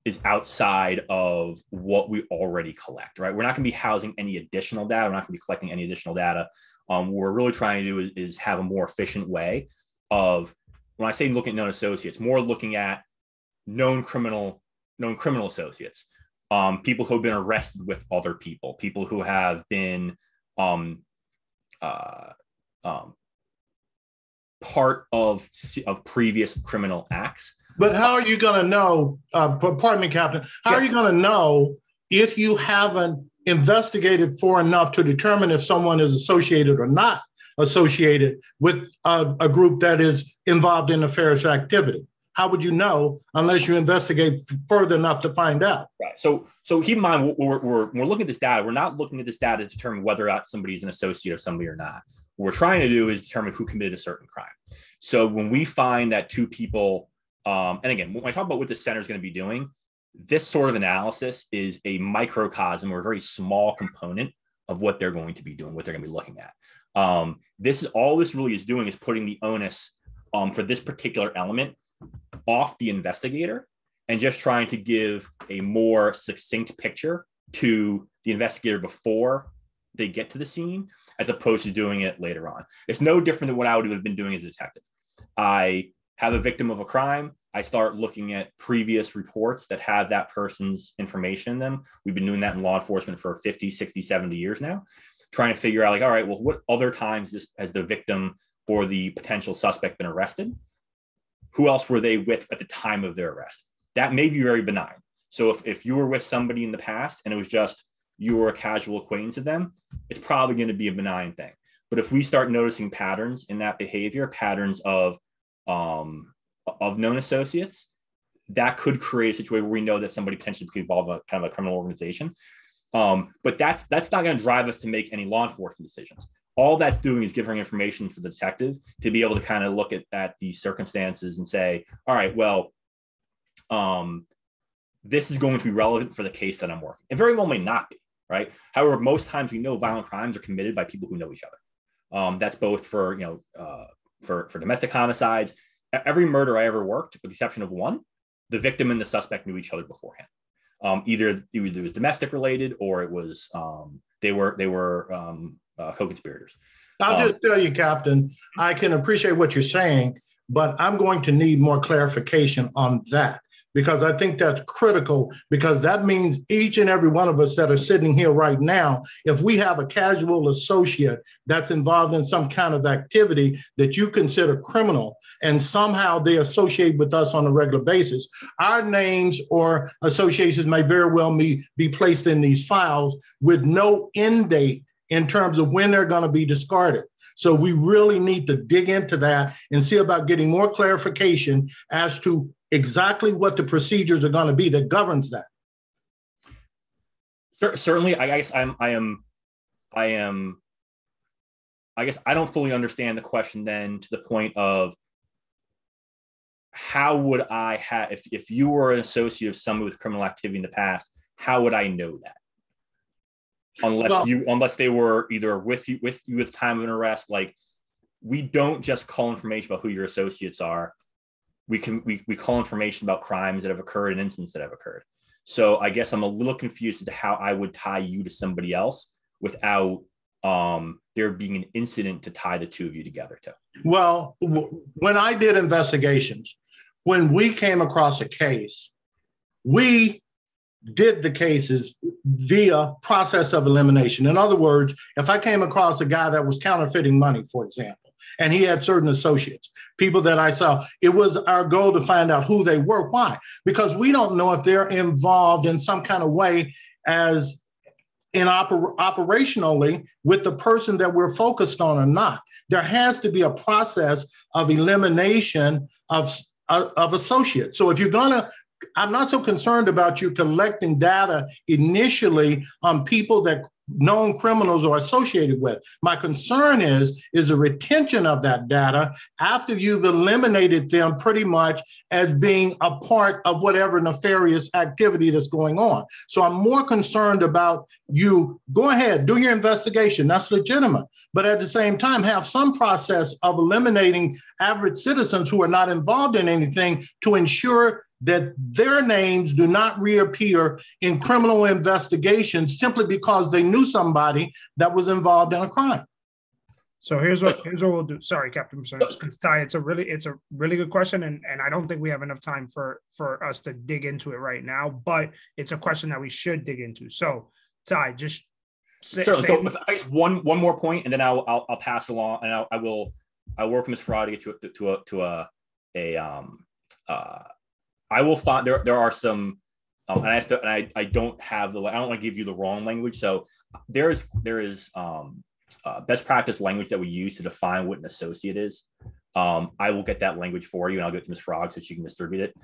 is outside of what we already collect, right? We're not going to be housing any additional data. We're not going to be collecting any additional data. What we're really trying to do is have a more efficient way of, when I say looking at known associates, more looking at known criminal associates, people who have been arrested with other people who have been part of previous criminal acts. But how are you going to know, pardon me, Captain, how are you going to know if you haven't investigated for enough to determine if someone is associated or not associated with a group that is involved in nefarious activity? How would you know unless you investigate further enough to find out? Right. So keep in mind, we're looking at this data. We're not looking at this data to determine whether or not somebody is an associate of somebody or not. What we're trying to do is determine who committed a certain crime. So when we find that two people, and again, when I talk about what the center is going to be doing, this sort of analysis is a microcosm or a very small component of what they're going to be doing, what they're going to be looking at. All this really is doing is putting the onus for this particular element off the investigator and just trying to give a more succinct picture to the investigator before they get to the scene, as opposed to doing it later on. It's no different than what I would have been doing as a detective. I have a victim of a crime. I start looking at previous reports that have that person's information in them. We've been doing that in law enforcement for 50, 60, 70 years now, trying to figure out, like, all right, well, what other times has the victim or the potential suspect been arrested? Who else were they with at the time of their arrest? That may be very benign. So if you were with somebody in the past and it was just you were a casual acquaintance of them, it's probably going to be a benign thing. But if we start noticing patterns in that behavior, patterns of known associates, that could create a situation where we know that somebody potentially could involve a kind of a criminal organization. But that's not going to drive us to make any law enforcement decisions. All that's doing is giving information for the detective to be able to kind of look at these circumstances and say, all right, well, this is going to be relevant for the case that I'm working. It very well may not be, right? However, most times we know violent crimes are committed by people who know each other. That's both for domestic homicides. Every murder I ever worked, with the exception of one, the victim and the suspect knew each other beforehand. Either it was domestic related or it was they were co-conspirators. I'll just tell you, Captain, I can appreciate what you're saying, but I'm going to need more clarification on that, because I think that's critical, because that means each and every one of us that are sitting here right now, if we have a casual associate that's involved in some kind of activity that you consider criminal and somehow they associate with us on a regular basis, our names or associations may very well be placed in these files with no end date in terms of when they're going to be discarded. So we really need to dig into that and see about getting more clarification as to exactly what the procedures are going to be that governs that. Certainly, I guess I don't fully understand the question then, to the point of how would I have, if you were an associate of somebody with criminal activity in the past, how would I know that? Unless they were either with you at the time of an arrest. Like, we don't just call information about who your associates are. We call information about crimes that have occurred and incidents that have occurred. So I guess I'm a little confused as to how I would tie you to somebody else without there being an incident to tie the two of you together to. Well, when I did investigations, when we came across a case, we did the cases via process of elimination. In other words, if I came across a guy that was counterfeiting money, for example, and he had certain associates, people that I saw, it was our goal to find out who they were. Why? Because we don't know if they're involved in some kind of way as in operationally with the person that we're focused on or not. There has to be a process of elimination of associates. So if you're gonna, I'm not so concerned about you collecting data initially on people that known criminals are associated with. My concern is the retention of that data after you've eliminated them pretty much as being a part of whatever nefarious activity that's going on. So I'm more concerned about you, go ahead, do your investigation, that's legitimate. But at the same time, have some process of eliminating average citizens who are not involved in anything to ensure that their names do not reappear in criminal investigations simply because they knew somebody that was involved in a crime. So here's what we'll do. Sorry, Captain. Ty, it's a really good question, and I don't think we have enough time for us to dig into it right now. But it's a question that we should dig into. So, Ty, just so I guess one more point, and then I'll pass it along, and I'll work with Ms. Farrar to get you to I will find there are some, and I don't have I don't want to give you the wrong language. So there is best practice language that we use to define what an associate is. I will get that language for you, and I'll get to Ms. Frog so she can distribute it.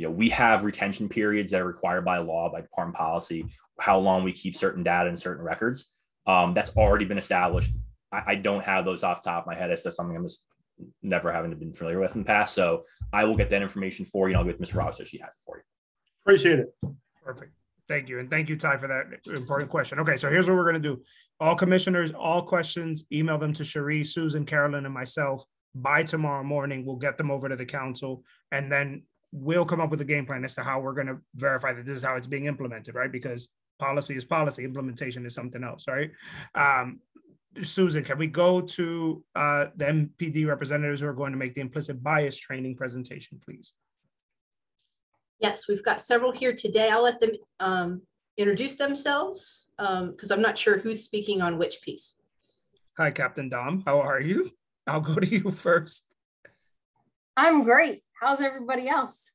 We have retention periods that are required by law, by department policy, how long we keep certain data and certain records. That's already been established. I don't have those off the top of my head. It's just something I'm just never having been familiar with in the past. So I will get that information for you, and I'll get Ms. Ross so she has it for you. Appreciate it. Perfect. Thank you. And thank you, Ty, for that important question. Okay, so here's what we're going to do. All commissioners, all questions, email them to Cherie, Susan, Carolyn, and myself by tomorrow morning. We'll get them over to the council, and then we'll come up with a game plan as to how we're going to verify that this is how it's being implemented, right? Because policy is policy, implementation is something else, right? Susan, can we go to the MPD representatives who are going to make the implicit bias training presentation, please? Yes, we've got several here today. I'll let them introduce themselves because I'm not sure who's speaking on which piece. Hi, Captain Dom. How are you? I'll go to you first. I'm great. How's everybody else?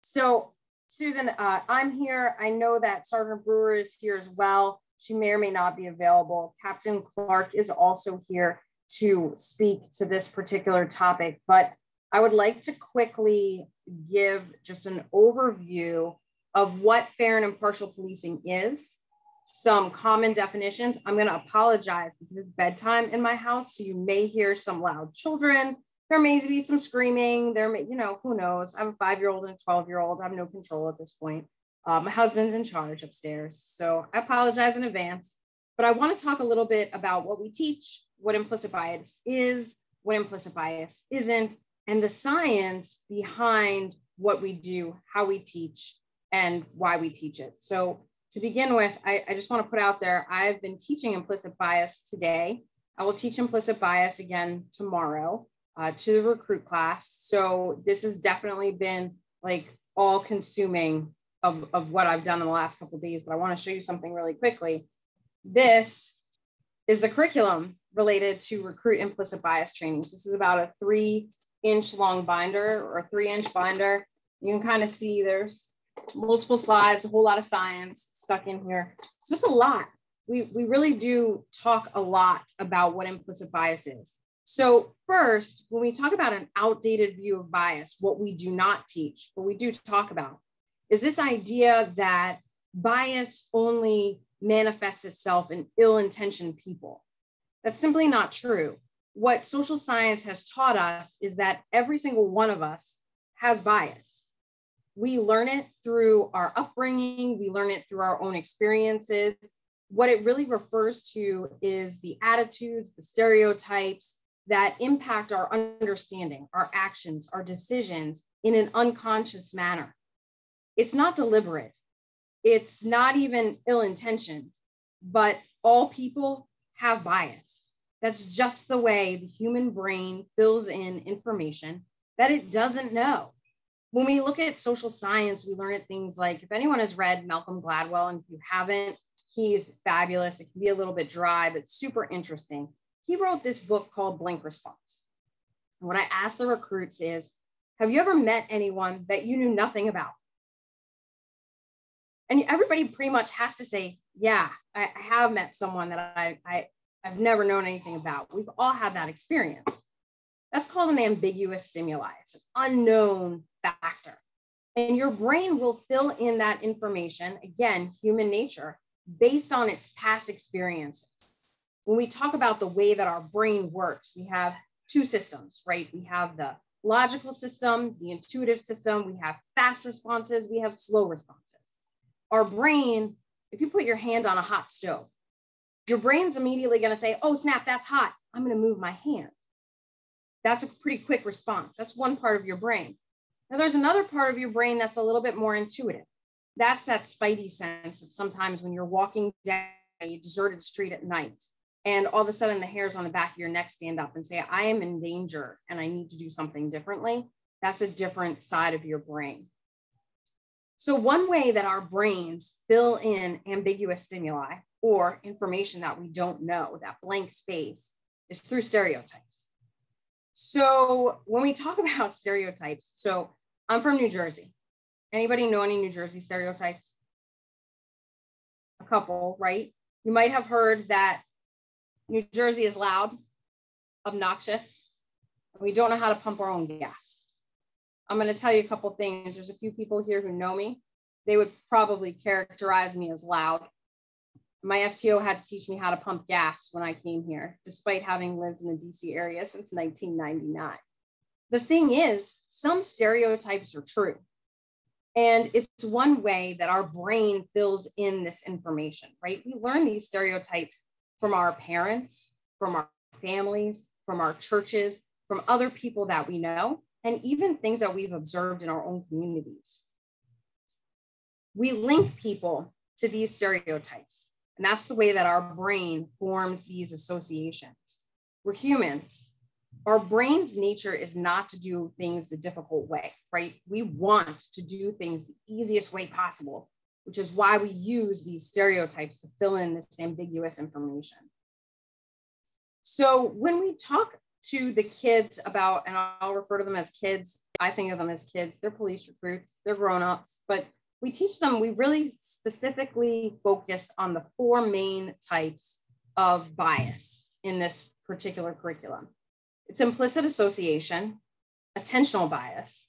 So, Susan, I'm here. I know that Sergeant Brewer is here as well. She may or may not be available. Captain Clark is also here to speak to this particular topic, but I would like to quickly give just an overview of what fair and impartial policing is, some common definitions. I'm going to apologize because it's bedtime in my house, so you may hear some loud children. There may be some screaming. There may, who knows? I have a 5-year-old and a 12-year-old. I have no control at this point. My husband's in charge upstairs, so I apologize in advance. But I want to talk a little bit about what we teach, what implicit bias is, what implicit bias isn't, and the science behind what we do, how we teach, and why we teach it. So to begin with, I just want to put out there, I've been teaching implicit bias today. I will teach implicit bias again tomorrow. to the recruit class. So this has definitely been like all consuming of what I've done in the last couple of days, but I want to show you something really quickly. This is the curriculum related to recruit implicit bias trainings. This is about a 3-inch long binder or a 3-inch binder. You can kind of see there's multiple slides, a whole lot of science stuck in here. So it's a lot. We really do talk a lot about what implicit bias is. So first, when we talk about an outdated view of bias, what we do not teach, but we do talk about, is this idea that bias only manifests itself in ill-intentioned people. That's simply not true. What social science has taught us is that every single one of us has bias. We learn it through our upbringing, we learn it through our own experiences. What it really refers to is the attitudes, the stereotypes that impact our understanding, our actions, our decisions in an unconscious manner. It's not deliberate. It's not even ill-intentioned, but all people have bias. That's just the way the human brain fills in information that it doesn't know. When we look at social science, we learn at things like, if anyone has read Malcolm Gladwell, and if you haven't, he's fabulous. It can be a little bit dry, but super interesting. He wrote this book called Blank Response. And what I asked the recruits is, have you ever met anyone that you knew nothing about? And everybody pretty much has to say, yeah, I have met someone that I've never known anything about. We've all had that experience. That's called an ambiguous stimuli. It's an unknown factor. And your brain will fill in that information, again, human nature, based on its past experiences. When we talk about the way that our brain works, we have two systems, right? We have the logical system, the intuitive system, we have fast responses, we have slow responses. Our brain, if you put your hand on a hot stove, your brain's immediately going to say, oh, snap, that's hot. I'm going to move my hand. That's a pretty quick response. That's one part of your brain. Now, there's another part of your brain that's a little bit more intuitive. That's that spidey sense of sometimes when you're walking down a deserted street at night, and all of a sudden the hairs on the back of your neck stand up and say, I am in danger and I need to do something differently. That's a different side of your brain. So one way that our brains fill in ambiguous stimuli or information that we don't know, that blank space, is through stereotypes. So when we talk about stereotypes, so I'm from New Jersey. Anybody know any New Jersey stereotypes? A couple, right? You might have heard that New Jersey is loud, obnoxious, and we don't know how to pump our own gas. I'm going to tell you a couple things. There's a few people here who know me. They would probably characterize me as loud. My FTO had to teach me how to pump gas when I came here, despite having lived in the DC area since 1999. The thing is, some stereotypes are true. And it's one way that our brain fills in this information, right? We learn these stereotypes from our parents, from our families, from our churches, from other people that we know, and even things that we've observed in our own communities. We link people to these stereotypes, and that's the way that our brain forms these associations. We're humans. Our brain's nature is not to do things the difficult way, right? We want to do things the easiest way possible, which is why we use these stereotypes to fill in this ambiguous information. So when we talk to the kids about, and I'll refer to them as kids, I think of them as kids, they're police recruits, they're grown-ups, but we teach them, we really specifically focus on the 4 main types of bias in this particular curriculum. It's implicit association, attentional bias,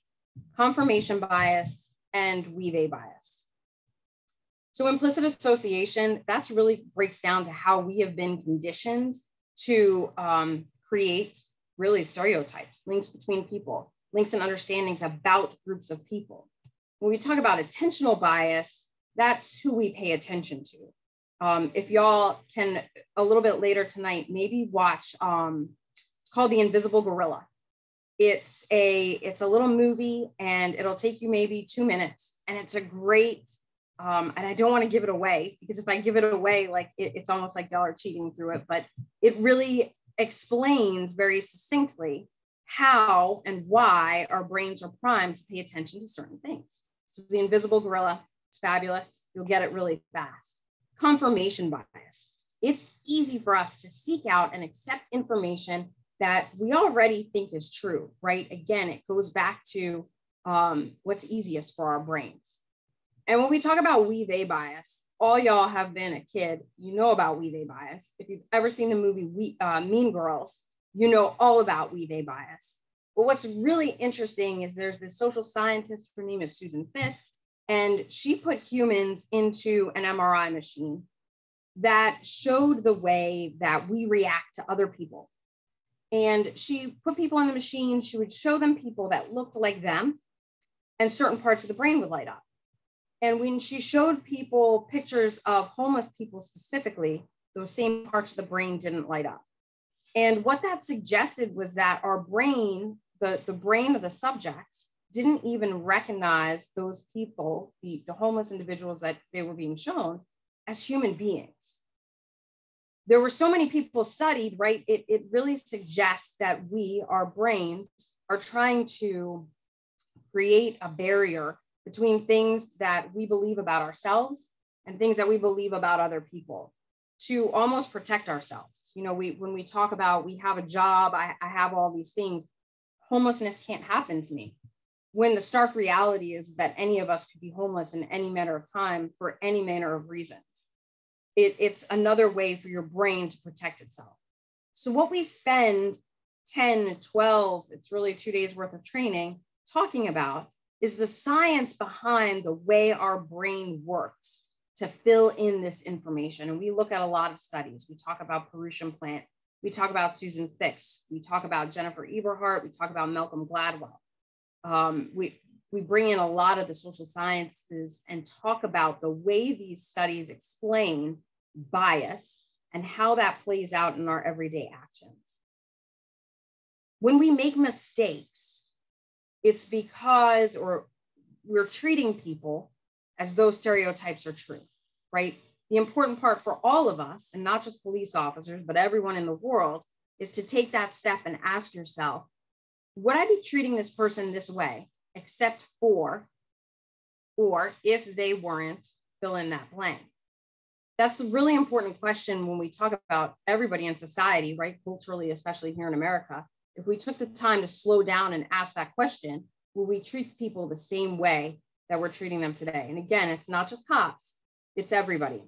confirmation bias, and we/they bias. So implicit association, that's really breaks down to how we have been conditioned to create really stereotypes, links between people, links and understandings about groups of people. When we talk about attentional bias, that's who we pay attention to. If y'all can, a little bit later tonight, maybe watch, it's called The Invisible Gorilla. It's a little movie and it'll take you maybe 2 minutes, and it's a great, and I don't want to give it away because if I give it away, like it's almost like y'all are cheating through it, but it really explains very succinctly how and why our brains are primed to pay attention to certain things. So the invisible gorilla, it's fabulous. You'll get it really fast. Confirmation bias. It's easy for us to seek out and accept information that we already think is true, right? Again, it goes back to what's easiest for our brains. And when we talk about we-they bias, all y'all have been a kid, you know about we-they bias. If you've ever seen the movie Mean Girls, you know all about we-they bias. But what's really interesting is there's this social scientist, her name is Susan Fiske, and she put humans into an MRI machine that showed the way that we react to other people. And she put people in the machine, she would show them people that looked like them, and certain parts of the brain would light up. And when she showed people pictures of homeless people specifically, those same parts of the brain didn't light up. And what that suggested was that our brain, the brain of the subjects, didn't even recognize those people, the homeless individuals that they were being shown, as human beings. There were so many people studied, right? It really suggests that our brains are trying to create a barrier between things that we believe about ourselves and things that we believe about other people to almost protect ourselves. You know, when we talk about we have a job, I have all these things, homelessness can't happen to me. When the stark reality is that any of us could be homeless in any manner of time for any manner of reasons. It's another way for your brain to protect itself. So what we spend 10, 12, it's really 2 days worth of training talking about is the science behind the way our brain works to fill in this information. And we look at a lot of studies. We talk about Parushan Plant. We talk about Susan Fiske. We talk about Jennifer Eberhardt. We talk about Malcolm Gladwell. We bring in a lot of the social sciences and talk about the way these studies explain bias and how that plays out in our everyday actions. When we make mistakes, it's because we're treating people as though stereotypes are true, right? The important part for all of us, and not just police officers, but everyone in the world, is to take that step and ask yourself, would I be treating this person this way, except for, or if they weren't, fill in that blank? That's the really important question when we talk about everybody in society, right? Culturally, especially here in America. If we took the time to slow down and ask that question, will we treat people the same way that we're treating them today? And again, it's not just cops, it's everybody.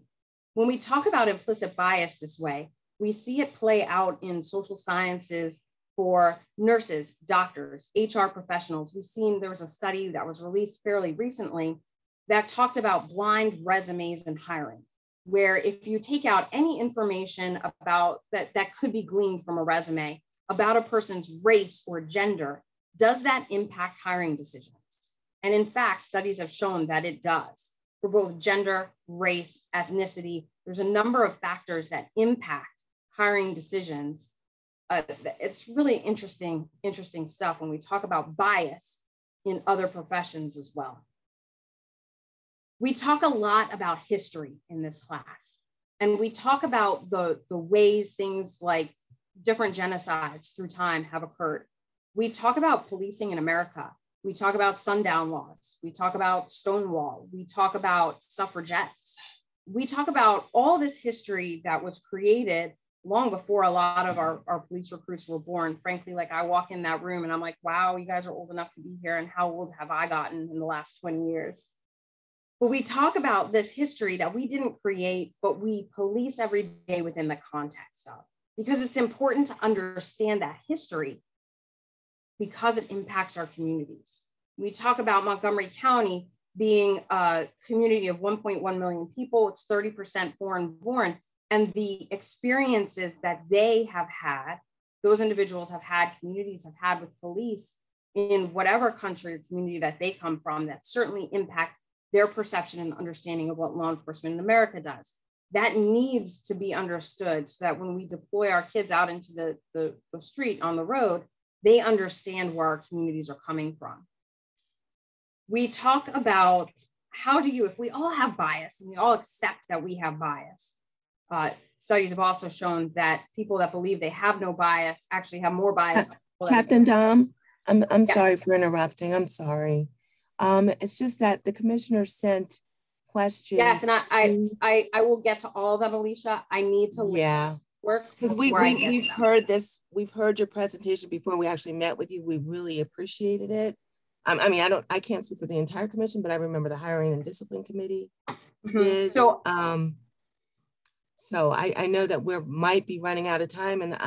When we talk about implicit bias this way, we see it play out in social sciences for nurses, doctors, HR professionals. We've seen there was a study that was released fairly recently that talked about blind resumes and hiring, where if you take out any information about that could be gleaned from a resume about a person's race or gender, does that impact hiring decisions? And in fact, studies have shown that it does. For both gender, race, ethnicity, there's a number of factors that impact hiring decisions. It's really interesting stuff when we talk about bias in other professions as well. We talk a lot about history in this class, and we talk about the ways things like different genocides through time have occurred. We talk about policing in America. We talk about sundown laws. We talk about Stonewall. We talk about suffragettes. We talk about all this history that was created long before a lot of our police recruits were born. Frankly, like I walk in that room and I'm like, wow, you guys are old enough to be here, and how old have I gotten in the last 20 years? But we talk about this history that we didn't create, but we police every day within the context of, because it's important to understand that history because it impacts our communities. We talk about Montgomery County being a community of 1.1 million people. It's 30% foreign born. And the experiences that they have had, those individuals have had, communities have had with police in whatever country or community that they come from, that certainly impact their perception and understanding of what law enforcement in America does. That needs to be understood so that when we deploy our kids out into the street on the road, they understand where our communities are coming from. We talk about if we all have bias and we all accept that we have bias. Studies have also shown that people that believe they have no bias actually have more bias Captain Dom, I'm Yes. sorry for interrupting. I'm sorry. It's just that the commissioner sent questions. Yes, and I will get to all of them, Alicia. I need to work because we've heard this. We've heard your presentation before we actually met with you. We really appreciated it. I mean, I can't speak for the entire commission, but I remember the hiring and discipline committee did. So I know that we might be running out of time, and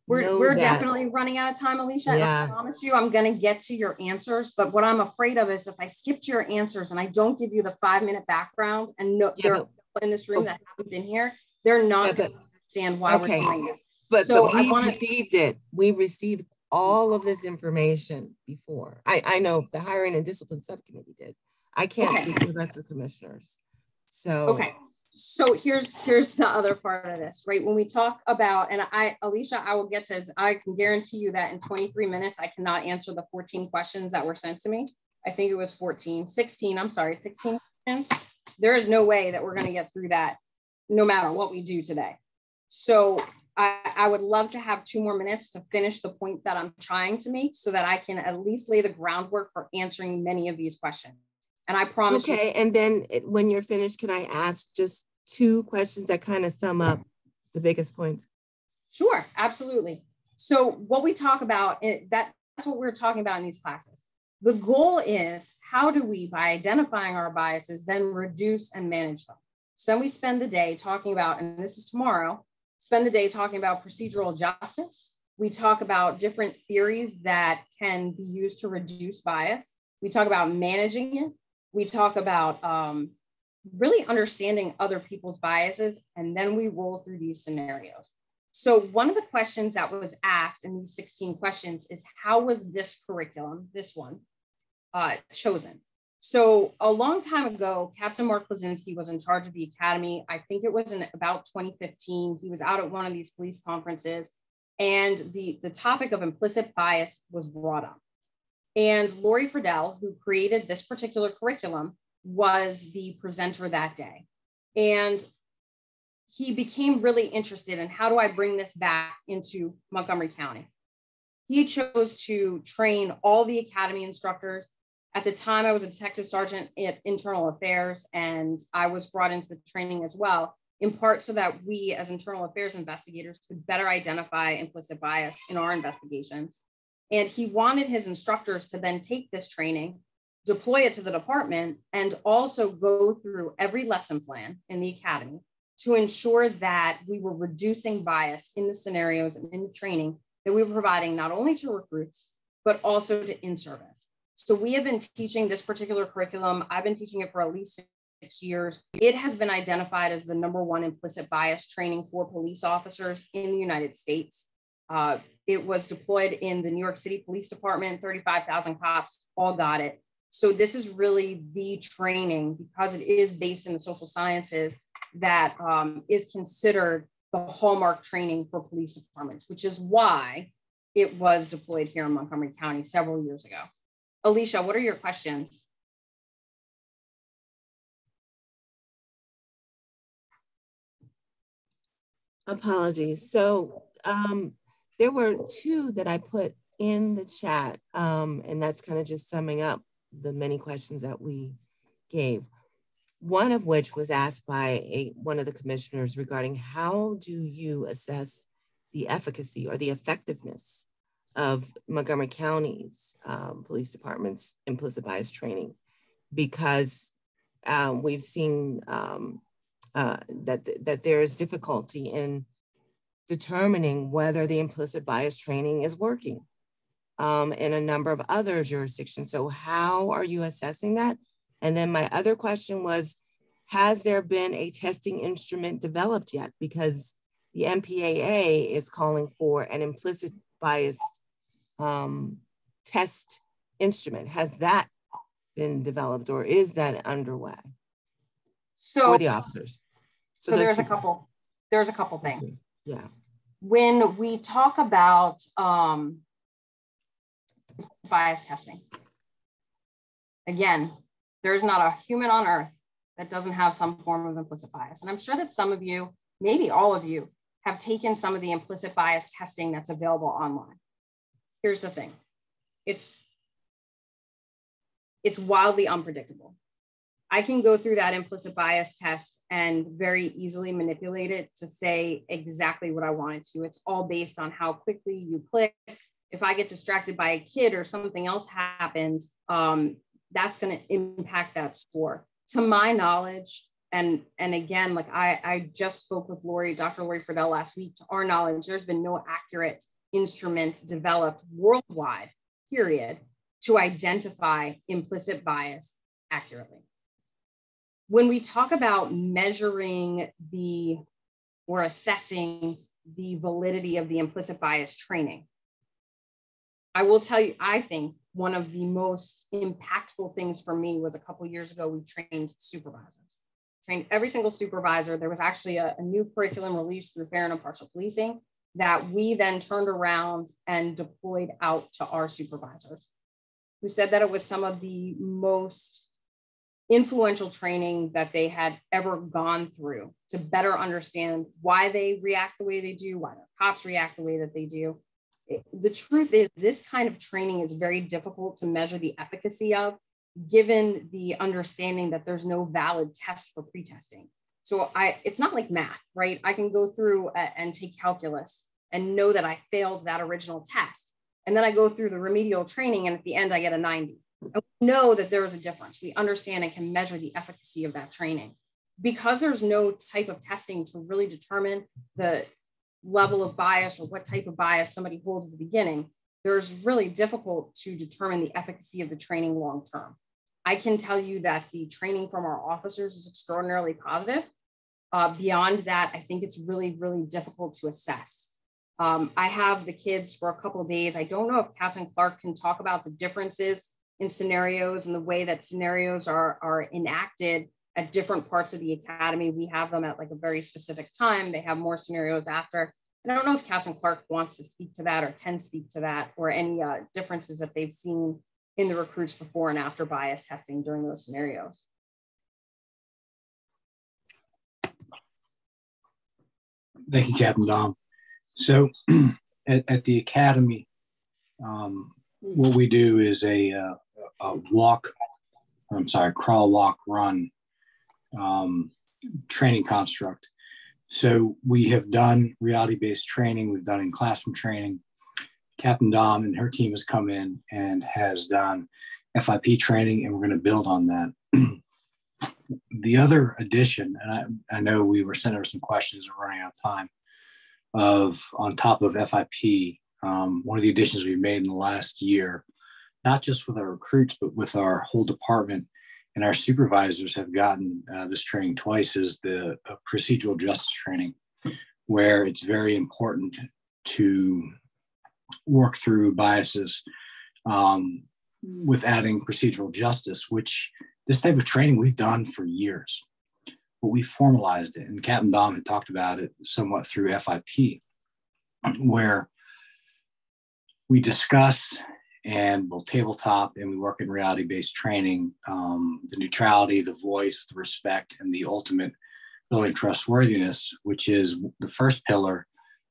we're definitely running out of time, Alicia. Yeah. I promise you I'm going to get to your answers. But what I'm afraid of is if I skip to your answers and I don't give you the 5-minute background, and there are people in this room that haven't been here, they're not going to understand why we're doing this. But we received it. We received all of this information before. I know the hiring and discipline subcommittee did. I can't speak for the rest of the commissioners. So So here's the other part of this, right? When we talk about, and Alicia, I will get to, I can guarantee you that in 23 minutes, I cannot answer the 14 questions that were sent to me. I think it was 16 questions. There is no way that we're going to get through that no matter what we do today. So I would love to have 2 more minutes to finish the point that I'm trying to make so that I can at least lay the groundwork for answering many of these questions. And I promise you. And then when you're finished, can I ask just 2 questions that kind of sum up the biggest points? Sure, absolutely. So what we talk about, that's what we're talking about in these classes. The goal is how do we, by identifying our biases, then reduce and manage them. So then we spend the day talking about, and this is tomorrow, spend the day talking about procedural justice. We talk about different theories that can be used to reduce bias. We talk about managing it. We talk about really understanding other people's biases, and then we roll through these scenarios. So one of the questions that was asked in these 16 questions is, how was this curriculum, this one, chosen? So a long time ago, Captain Mark Plazinski was in charge of the academy. I think it was in about 2015. He was out at one of these police conferences, and the topic of implicit bias was brought up. And Lori Friedel, who created this particular curriculum, was the presenter that day. And he became really interested in, how do I bring this back into Montgomery County? He chose to train all the academy instructors. At the time, I was a detective sergeant at Internal Affairs, and I was brought into the training as well, in part so that we as Internal Affairs investigators could better identify implicit bias in our investigations. And he wanted his instructors to then take this training, deploy it to the department, and also go through every lesson plan in the academy to ensure that we were reducing bias in the scenarios and in the training that we were providing not only to recruits, but also to in-service. So we have been teaching this particular curriculum. I've been teaching it for at least 6 years. It has been identified as the #1 implicit bias training for police officers in the United States. It was deployed in the New York City Police Department, 35,000 cops, all got it. So this is really the training, because it is based in the social sciences, that is considered the hallmark training for police departments, which is why it was deployed here in Montgomery County several years ago. Alicia, what are your questions? Apologies. So there were 2 that I put in the chat, and that's kind of just summing up the many questions that we gave. One of which was asked by one of the commissioners regarding, how do you assess the efficacy or the effectiveness of Montgomery County's police department's implicit bias training? Because we've seen that there is difficulty in determining whether the implicit bias training is working in a number of other jurisdictions. So how are you assessing that? And then my other question was, has there been a testing instrument developed yet? Because the MPAA is calling for an implicit bias test instrument. Has that been developed, or is that underway for the officers? So there's a couple things. Yeah. When we talk about bias testing, again, there's not a human on earth that doesn't have some form of implicit bias. And I'm sure that some of you, maybe all of you, have taken some of the implicit bias testing that's available online. here's the thing. It's wildly unpredictable. I can go through that implicit bias test and very easily manipulate it to say exactly what I want it to. It's all based on how quickly you click. If I get distracted by a kid or something else happens, that's going to impact that score. To my knowledge, and again, like I just spoke with Dr. Lori Friedel last week, to our knowledge, there's been no accurate instrument developed worldwide, period, to identify implicit bias accurately. When we talk about measuring or assessing the validity of the implicit bias training, I will tell you, I think one of the most impactful things for me was a couple of years ago, we trained supervisors, trained every single supervisor. There was actually a new curriculum released through Fair and Impartial Policing that we then turned around and deployed out to our supervisors, who said that it was some of the most influential training that they had ever gone through to better understand why they react the way they do, why their cops react the way that they do. The truth is, this kind of training is very difficult to measure the efficacy of, given the understanding that there's no valid test for pretesting. So it's not like math, right? I can go through and take calculus and know that I failed that original test. And then I go through the remedial training, and at the end I get a 90. And we know that there is a difference. We understand and can measure the efficacy of that training. Because there's no type of testing to really determine the level of bias or what type of bias somebody holds at the beginning, there's really difficult to determine the efficacy of the training long term. I can tell you that the training from our officers is extraordinarily positive. Beyond that, I think it's really, really difficult to assess. I have the kids for a couple of days. I don't know if Captain Clark can talk about the differences in scenarios and the way that scenarios are enacted at different parts of the academy. We have them at like a very specific time. They have more scenarios after. And I don't know if Captain Clark wants to speak to that or can speak to that, or any differences that they've seen in the recruits before and after bias testing during those scenarios. Thank you, Captain Dom. So at the academy, what we do is a crawl, walk, run training construct. So we have done reality-based training. We've done in-classroom training. Captain Dom and her team has come in and has done FIP training, and we're going to build on that. The other addition, and I know we were sent over some questions, we're running out of time, on top of FIP, one of the additions we've made in the last year, not just with our recruits, but with our whole department, and our supervisors have gotten this training twice, is the procedural justice training, where it's very important to work through biases with adding procedural justice, which this type of training we've done for years, but we formalized it. And Captain Dom had talked about it somewhat through FIP, where we discuss and we'll tabletop and we work in reality-based training, the neutrality, the voice, the respect, and the ultimate building trustworthiness, which is the first pillar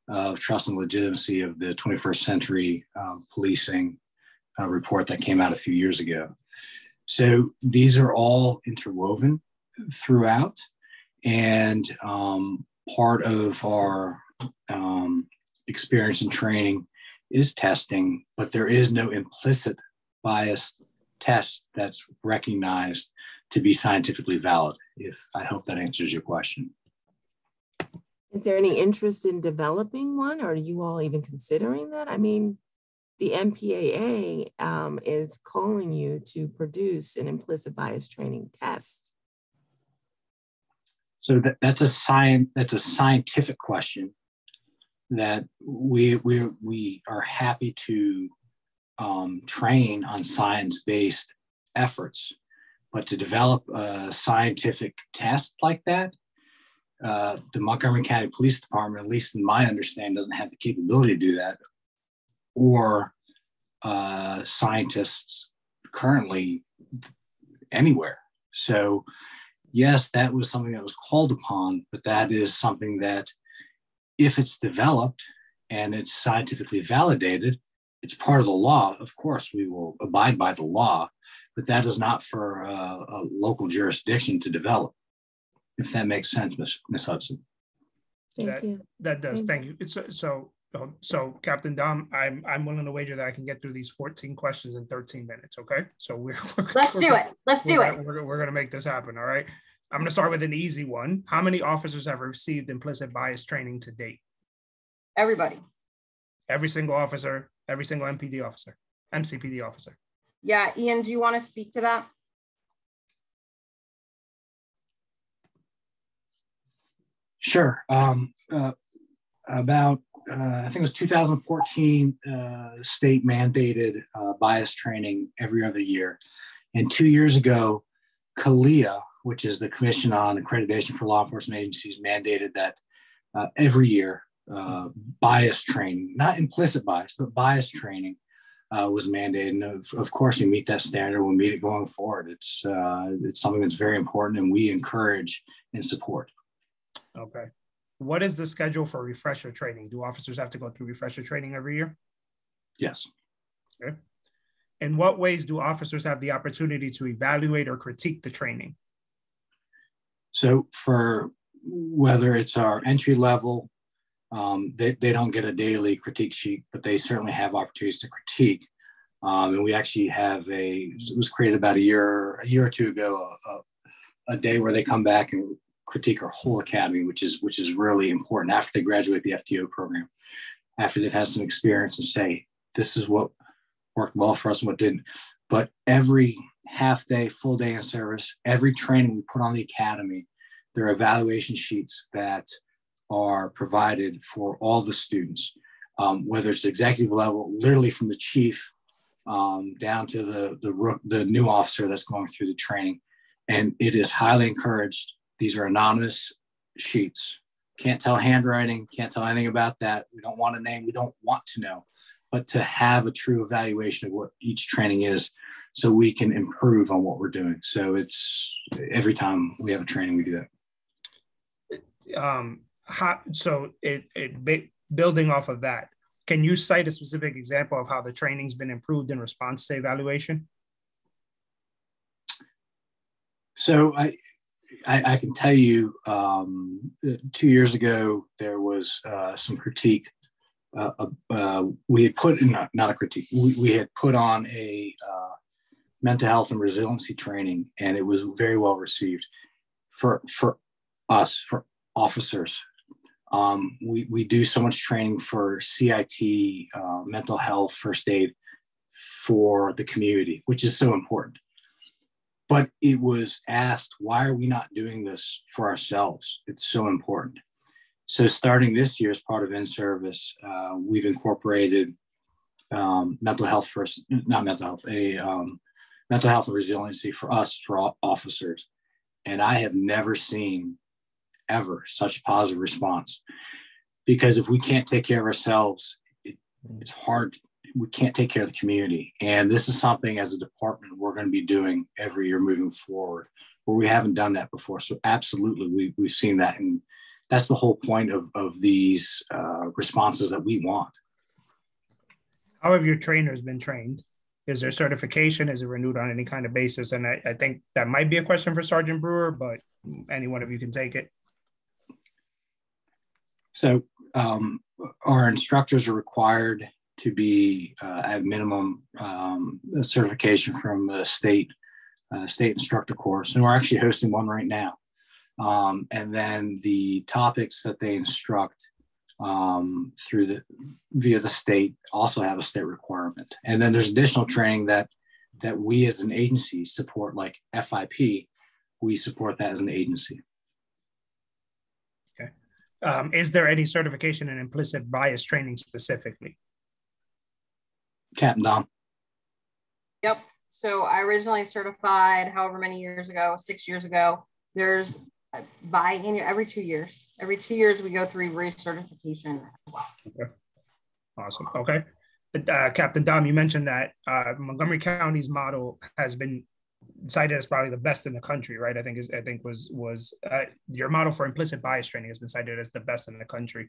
of trust and legitimacy of the 21st century policing report that came out a few years ago. So these are all interwoven throughout, and part of our experience and training is testing, but there is no implicit bias test that's recognized to be scientifically valid. I hope that answers your question. Is there any interest in developing one? Or are you all even considering that? I mean, the MPAA is calling you to produce an implicit bias training test. So that's a scientific question that we are happy to train on science-based efforts, but to develop a scientific test like that, the Montgomery County Police Department, at least in my understanding, doesn't have the capability to do that, or scientists currently anywhere. So yes, that was something that was called upon, but that is something that, if it's developed and it's scientifically validated, it's part of the law. Of course, we will abide by the law, but that is not for a local jurisdiction to develop, if that makes sense, Ms. Hudson. Thank you. That does. Thanks. Thank you. It's so Captain Dom, I'm willing to wager that I can get through these 14 questions in 13 minutes. Okay, so let's do it. We're gonna make this happen. All right. I'm gonna start with an easy one. How many officers have received implicit bias training to date? Everybody. Every single officer, every single MPD officer, MCPD officer. Yeah, Ian, do you want to speak to that? Sure. About I think it was 2014, state mandated bias training every other year. And 2 years ago, CALIA, which is the Commission on Accreditation for Law Enforcement Agencies, mandated that every year bias training, not implicit bias, but bias training was mandated. And of course, we meet that standard. We'll meet it going forward. It's something that's very important, and we encourage and support. Okay. What is the schedule for refresher training? Do officers have to go through refresher training every year? Yes. Okay. In what ways do officers have the opportunity to evaluate or critique the training? So for whether it's our entry level, they don't get a daily critique sheet, but they certainly have opportunities to critique. And we actually have it was created about a year or two ago, a day where they come back and critique our whole academy, which is really important after they graduate the FTO program, after they've had some experience, and say, this is what worked well for us and what didn't. But every half day, full day in service, every training we put on the academy, there are evaluation sheets that are provided for all the students, whether it's executive level, literally from the chief down to the new officer that's going through the training. And it is highly encouraged. These are anonymous sheets. Can't tell handwriting, can't tell anything about that. We don't want a name, we don't want to know, but to have a true evaluation of what each training is so we can improve on what we're doing. So it's every time we have a training, we do that. Building off of that, can you cite a specific example of how the training's been improved in response to evaluation? So I can tell you 2 years ago, there was some critique. We had put, not a critique, we had put on a mental health and resiliency training, and it was very well received for us, for officers. We do so much training for CIT, mental health, first aid for the community, which is so important. But it was asked, why are we not doing this for ourselves? It's so important. So starting this year as part of in-service, we've incorporated mental health mental health and resiliency for us, for all officers. And I have never seen ever such positive response, because if we can't take care of ourselves, it's hard. We can't take care of the community. And this is something as a department we're going to be doing every year moving forward, where we haven't done that before. So absolutely, we've seen that. And that's the whole point of these responses that we want. How have your trainers been trained? Is there certification? Is it renewed on any kind of basis? And I think that might be a question for Sergeant Brewer, but any one of you can take it. So our instructors are required to be at minimum a certification from the state instructor course, and we're actually hosting one right now. And then the topics that they instruct via the state also have a state requirement. And then there's additional training that we as an agency support, like FIP. We support that as an agency. Okay. Is there any certification in implicit bias training specifically? Captain Dom. Yep. So I originally certified however many years ago, 6 years ago. There's biannual every 2 years. Every 2 years we go through recertification as well. Okay. Awesome. Okay. Captain Dom, you mentioned that Montgomery County's model has been cited as probably the best in the country, right? I think was your model for implicit bias training has been cited as the best in the country.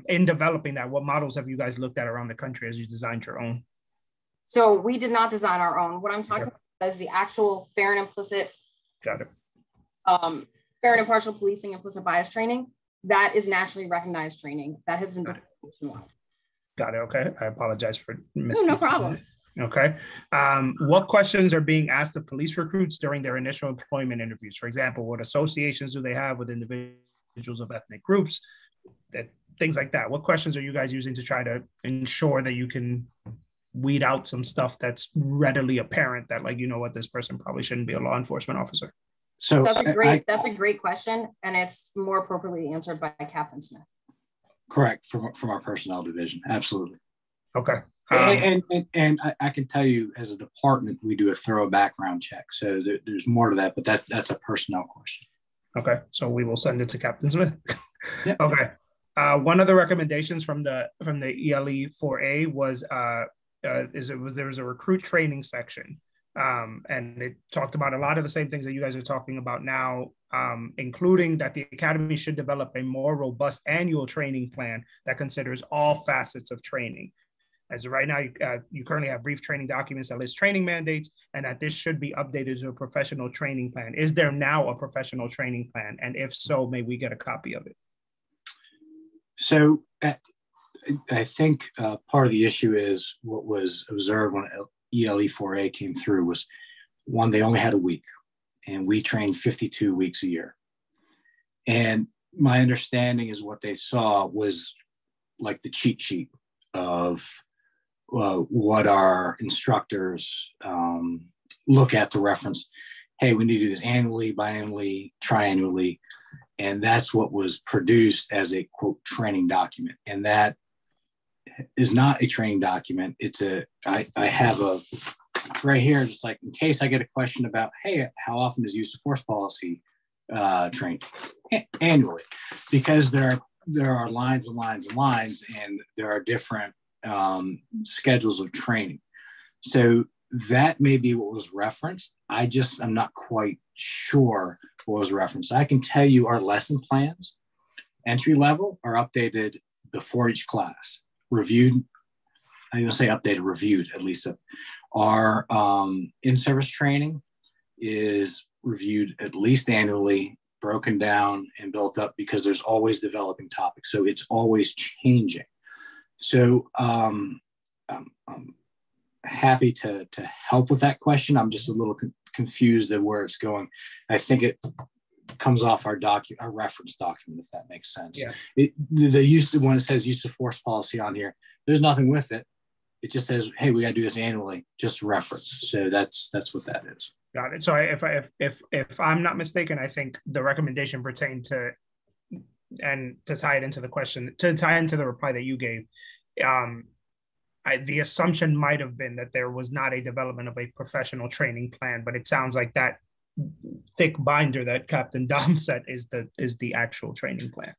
In developing that, what models have you guys looked at around the country as you designed your own? So we did not design our own. What I'm talking about is the actual fair and implicit. Got it. Fair and impartial policing, implicit bias training. That is nationally recognized training that has been done. Got it. Okay. I apologize for missing. No problem. Okay. What questions are being asked of police recruits during their initial employment interviews? For example, what associations do they have with individuals of ethnic groups? Things like that. What questions are you guys using to try to ensure that you can weed out some stuff that's readily apparent that, like, you know what, this person probably shouldn't be a law enforcement officer? So that's a great question, and it's more appropriately answered by Captain Smith. Correct, from our personnel division, absolutely. Okay. And I can tell you, as a department, we do a thorough background check. So there's more to that, but that's a personnel question. Okay, so we will send it to Captain Smith. Yep. Okay. One of the recommendations from the ELE 4A was there was a recruit training section. And it talked about a lot of the same things that you guys are talking about now, including that the Academy should develop a more robust annual training plan that considers all facets of training. As of right now, you currently have brief training documents that list training mandates, and that this should be updated to a professional training plan. Is there now a professional training plan? And if so, may we get a copy of it? So I think part of the issue is what was observed when ELE 4A came through was, one, they only had a week, and we trained 52 weeks a year. And my understanding is what they saw was like the cheat sheet of what our instructors look at to reference. Hey, we need to do this annually, biannually, triannually. And that's what was produced as a, quote, training document. And that is not a training document. I have a right here, just like in case I get a question about, hey, how often is use of force policy trained? Annually, because there are lines and lines and lines, and there are different schedules of training. So that may be what was referenced. I'm not quite sure what was referenced. I can tell you our lesson plans, entry level, are updated before each class. Reviewed, I'm going to say updated, reviewed at least. Our in-service training is reviewed at least annually, broken down and built up, because there's always developing topics. So it's always changing. So I'm happy to help with that question. I'm just a little confused at where it's going. I think it comes off our reference document, if that makes sense. Yeah. When it says use of force policy on here, there's nothing with it. It just says, hey, we got to do this annually, just reference. So that's what that is. Got it. So if I'm not mistaken, I think the recommendation pertained to, and to tie it into the question, to tie into the reply that you gave, the assumption might have been that there was not a development of a professional training plan, but it sounds like that thick binder that Captain Dom said is the actual training plan.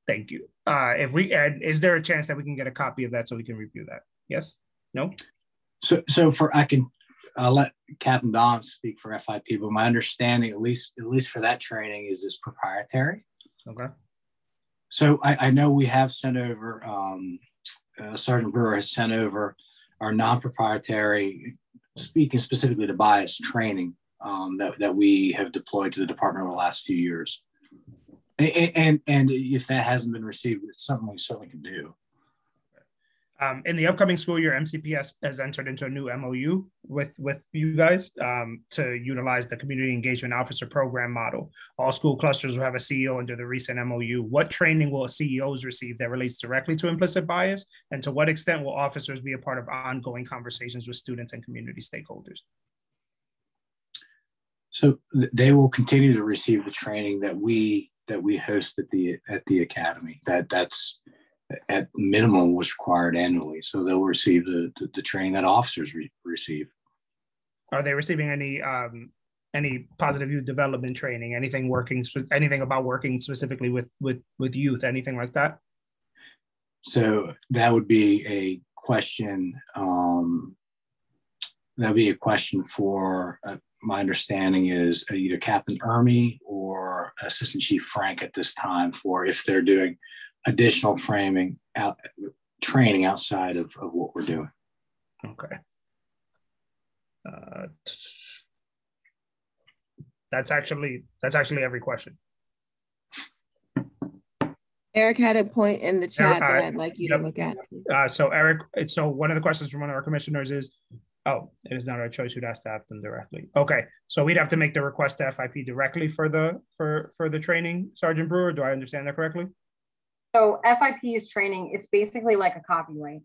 Thank you. Is there a chance that we can get a copy of that so we can review that? Yes? No? So I'll let Captain Dom speak for FIP, but my understanding, at least for that training, is this proprietary. Okay. So I know we have sent over, Sergeant Brewer has sent over our non-proprietary, speaking specifically to bias training that we have deployed to the department over the last few years. And if that hasn't been received, it's something we certainly can do. In the upcoming school year, MCPS has entered into a new MOU with you guys to utilize the Community Engagement Officer Program model. All school clusters will have a CEO under the recent MOU. What training will CEOs receive that relates directly to implicit bias? And to what extent will officers be a part of ongoing conversations with students and community stakeholders? So they will continue to receive the training that we host at the academy. That's at minimum was required annually. So they'll receive the training that officers receive. Are they receiving any positive youth development training? Anything about working specifically with youth? Anything like that? So that would be a question that'll be a question for, my understanding is either Captain Ermy or Assistant Chief Frank at this time, for if they're doing additional training outside of what we're doing. Okay. That's actually every question. Eric had a point in the chat that I'd like you to look at. So Eric, so one of the questions from one of our commissioners is, oh, it is not our choice who'd ask to have them directly. Okay, so we'd have to make the request to FIP directly for the training, Sergeant Brewer. Do I understand that correctly? So FIP's training, it's basically like a copyright.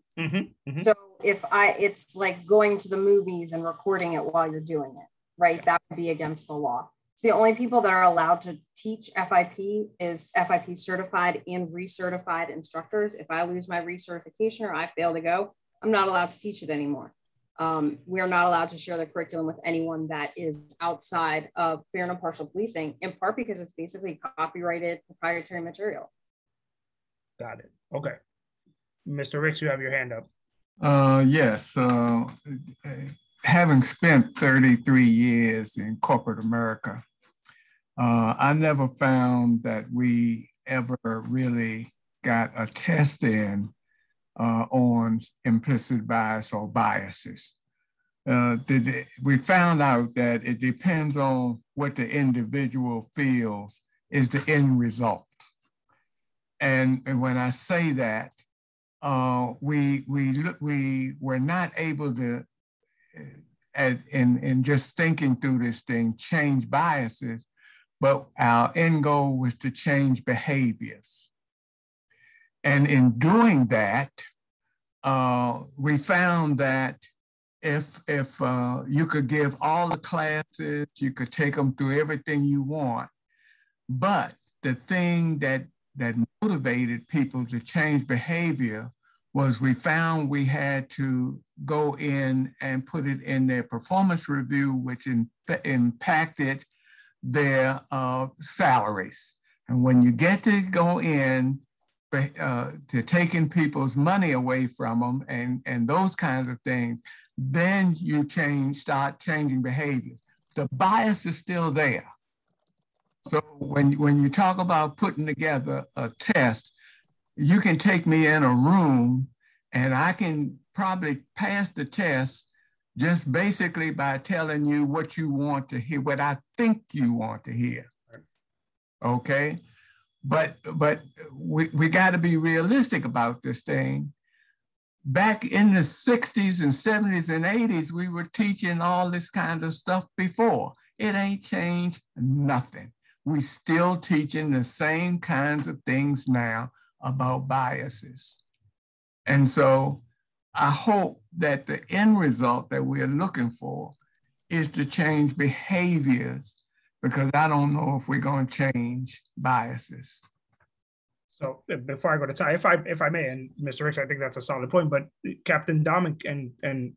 So it's like going to the movies and recording it while you're doing it, right? That would be against the law. So the only people that are allowed to teach FIP is FIP certified and recertified instructors. If I lose my recertification or I fail to go, I'm not allowed to teach it anymore. We're not allowed to share the curriculum with anyone that is outside of fair and impartial policing, in part because it's basically copyrighted proprietary material. Got it. Okay. Mr. Ricks, you have your hand up. Yes. Having spent 33 years in corporate America, I never found that we ever really got a test in on implicit bias or biases. We found out that it depends on what the individual feels is the end result. And when I say that, we were not able to, in just thinking through this thing, change biases, but our end goal was to change behaviors. And in doing that, we found that if you could give all the classes, you could take them through everything you want, but the thing that motivated people to change behavior was we found we had to go in and put it in their performance review, which impacted their salaries. And when you get to go in to taking people's money away from them and those kinds of things, then you start changing behaviors. The bias is still there. So when you talk about putting together a test, you can take me in a room and I can probably pass the test just basically by telling you what you want to hear, what I think you want to hear. Okay? But we got to be realistic about this thing. Back in the 60s and 70s and 80s, we were teaching all this kind of stuff before. It ain't changed nothing. We still teaching the same kinds of things now about biases. And so I hope that the end result that we're looking for is to change behaviors, because I don't know if we're going to change biases. So before I go to Ty, if I may, and Mr. Ricks, I think that's a solid point, but Captain Dom and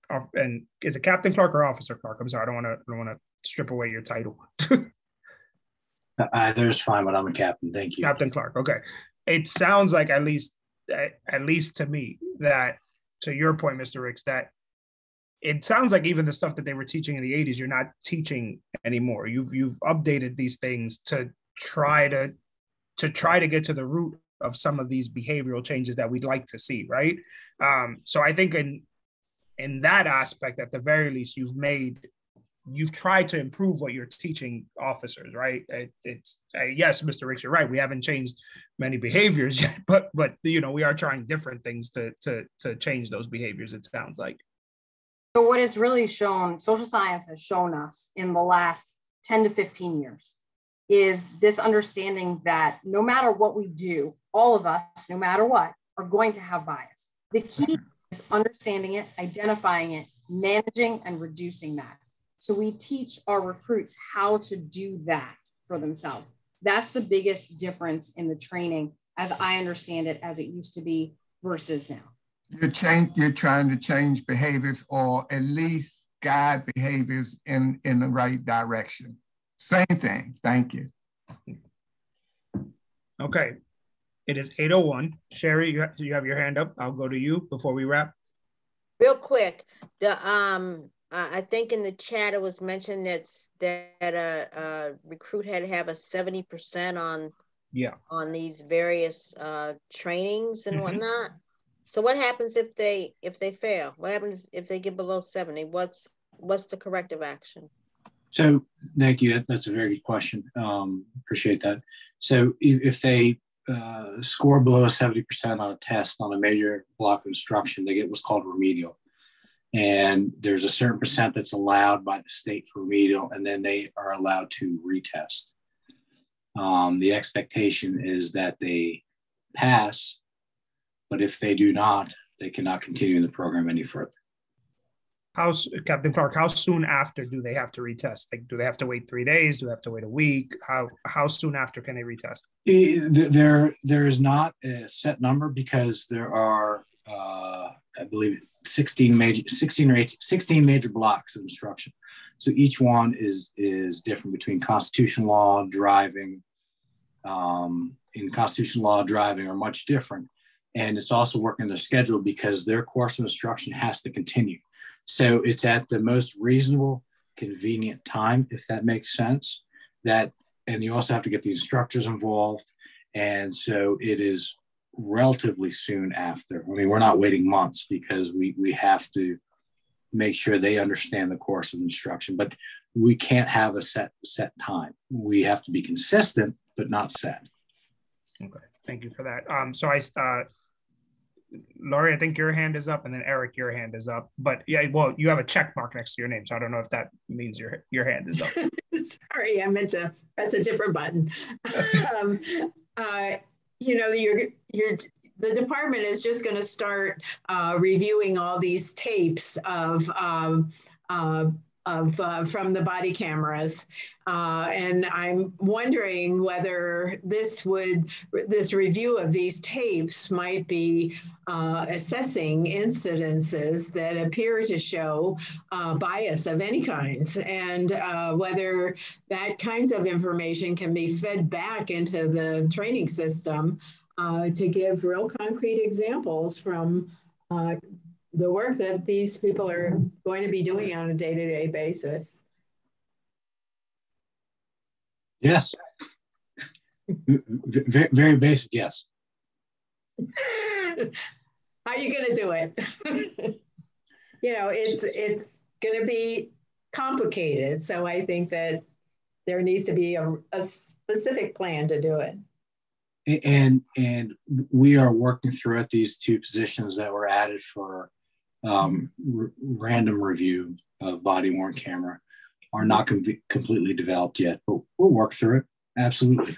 is it Captain Clark or Officer Clark? I'm sorry, I don't want to strip away your title. There's fine, but I'm a captain. Thank you. Captain Clark. Okay. It sounds like at least to me that, to your point, Mr. Ricks, that it sounds like even the stuff that they were teaching in the 80s, you're not teaching anymore. You've updated these things to try to get to the root of some of these behavioral changes that we'd like to see, right? So I think in that aspect, at the very least, you've tried to improve what you're teaching officers, right? Yes, Mr. Ricks, you're right. We haven't changed many behaviors yet, but we are trying different things to change those behaviors, it sounds like. So what it's really shown, social science has shown us in the last 10 to 15 years, is this understanding that no matter what we do, all of us, no matter what, are going to have bias. The key is understanding it, identifying it, managing and reducing that. So we teach our recruits how to do that for themselves. That's the biggest difference in the training, as I understand it, as it used to be versus now. You're trying to change behaviors, or at least guide behaviors in the right direction. Same thing. Thank you. Okay. It is 8:01. Sherry, you have your hand up. I'll go to you before we wrap. Real quick, the I think in the chat it was mentioned that a recruit had to have a 70% on these various trainings and whatnot. So what happens if they fail? What happens if they get below 70? What's the corrective action? So thank you. That's a very good question. Appreciate that. So if they score below 70% on a test on a major block of instruction, they get what's called remedial. And there's a certain percent that's allowed by the state for remedial, and then they are allowed to retest. The expectation is that they pass, but if they do not, they cannot continue in the program any further. Captain Clark, how soon after do they have to retest? Like, do they have to wait 3 days? Do they have to wait a week? How soon after can they retest? There is not a set number because there are, I believe, 16 major blocks of instruction. So each one is different between constitutional law, driving. In constitutional law, driving are much different. And it's also working their schedule because their course of instruction has to continue. So it's at the most reasonable, convenient time, if that makes sense. And you also have to get the instructors involved. And so it is relatively soon after. I mean, we're not waiting months because we have to make sure they understand the course of instruction, but we can't have a set time. We have to be consistent, but not set. Okay, thank you for that. Laurie, I think your hand is up, and then Eric, your hand is up. But yeah, well, you have a check mark next to your name, so I don't know if that means your hand is up. Sorry, I meant to press a different button. The department is just going to start reviewing all these tapes from the body cameras. And I'm wondering whether this review of these tapes might be assessing incidences that appear to show bias of any kinds, and whether that kinds of information can be fed back into the training system to give real concrete examples from the work that these people are going to be doing on a day-to-day basis. Yes. Very, very basic, yes. How are you going to do it? It's going to be complicated. So I think that there needs to be a specific plan to do it. And we are working throughout these two positions that were added for random review of body-worn camera are not completely developed yet, but we'll work through it. Absolutely.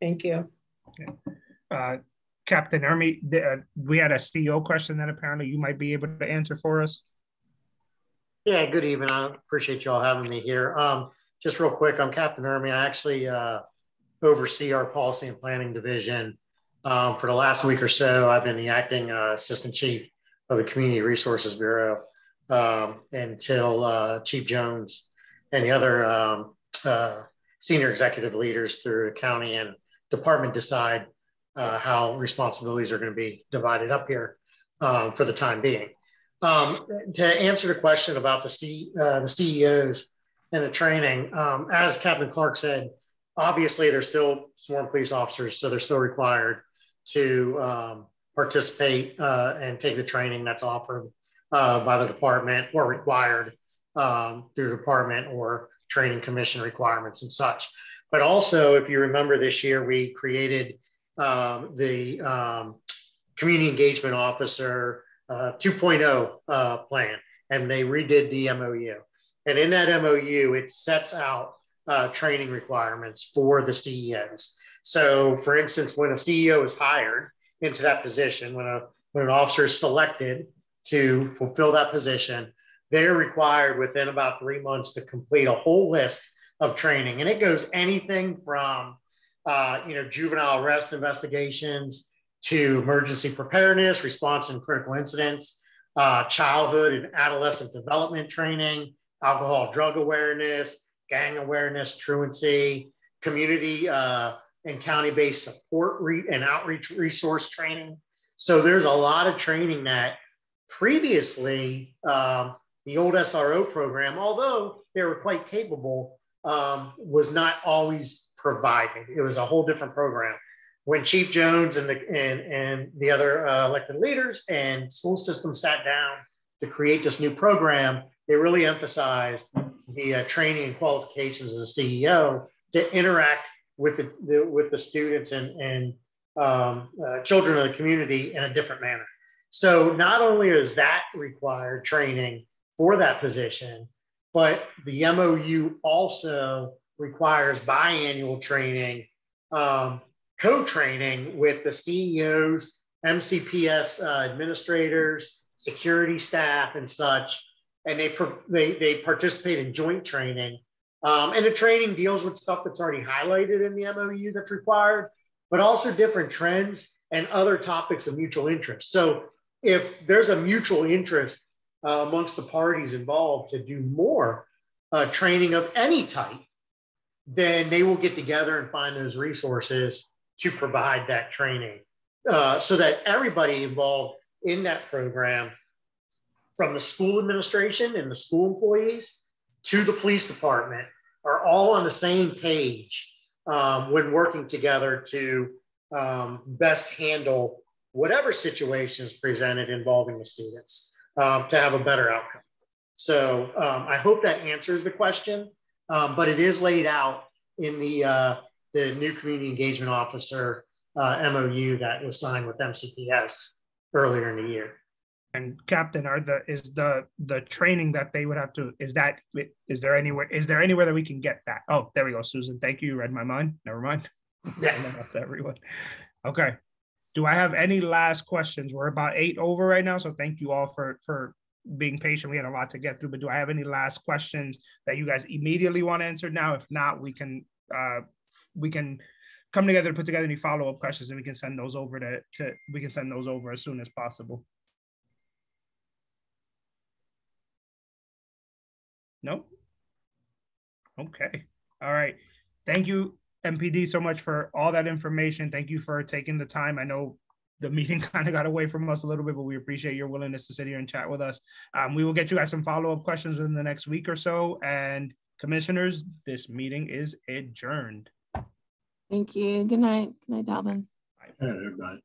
Thank you. Okay. Captain Ermy, we had a CEO question that apparently you might be able to answer for us. Yeah, good evening. I appreciate you all having me here. Just real quick, I'm Captain Ermy. I actually oversee our policy and planning division. For the last week or so, I've been the acting assistant chief of the Community Resources Bureau until Chief Jones and the other senior executive leaders through the county and department decide how responsibilities are going to be divided up here for the time being. To answer the question about the CEOs and the training, as Captain Clark said, obviously they're still sworn police officers, so they're still required to participate and take the training that's offered by the department or required through the department or training commission requirements and such. But also, if you remember this year, we created the Community Engagement Officer 2.0 plan, and they redid the MOU. And in that MOU, it sets out training requirements for the CEOs. So for instance, when a CEO is hired into that position, when an officer is selected to fulfill that position, they're required within about 3 months to complete a whole list of training. And it goes anything from juvenile arrest investigations to emergency preparedness, response and critical incidents, childhood and adolescent development training, alcohol, drug awareness, gang awareness, truancy, community and county-based support and outreach resource training. So there's a lot of training that previously, the old SRO program, although they were quite capable, was not always provided. It was a whole different program. When Chief Jones and the other elected leaders and school system sat down to create this new program, they really emphasized the training and qualifications of the CEO to interact with the students and children of the community in a different manner. So not only is that required training for that position, but the MOU also requires biannual training, co-training with the CEOs, MCPS administrators, security staff, and such. And they participate in joint training. And the training deals with stuff that's already highlighted in the MOU that's required, but also different trends and other topics of mutual interest. So if there's a mutual interest amongst the parties involved to do more training of any type, then they will get together and find those resources to provide that training so that everybody involved in that program, from the school administration and the school employees to the police department, are all on the same page when working together to best handle whatever situation is presented involving the students to have a better outcome. So I hope that answers the question, but it is laid out in the new community engagement officer MOU that was signed with MCPS earlier in the year. And Captain, is the training that they would have to, is there anywhere that we can get that? Oh, there we go, Susan. Thank you. You read my mind. Never mind. Yeah. That's everyone. Okay. Do I have any last questions? We're about 8 over right now, so thank you all for being patient. We had a lot to get through, but do I have any last questions that you guys immediately want answered now? If not, we can come together to put together any follow-up questions, and we can send those over as soon as possible. No? Okay. All right. Thank you, MPD, so much for all that information. Thank you for taking the time. I know the meeting kind of got away from us a little bit, but we appreciate your willingness to sit here and chat with us. We will get you guys some follow-up questions within the next week or so. And commissioners, this meeting is adjourned. Thank you. Good night. Good night, Dalvin. Bye, everybody.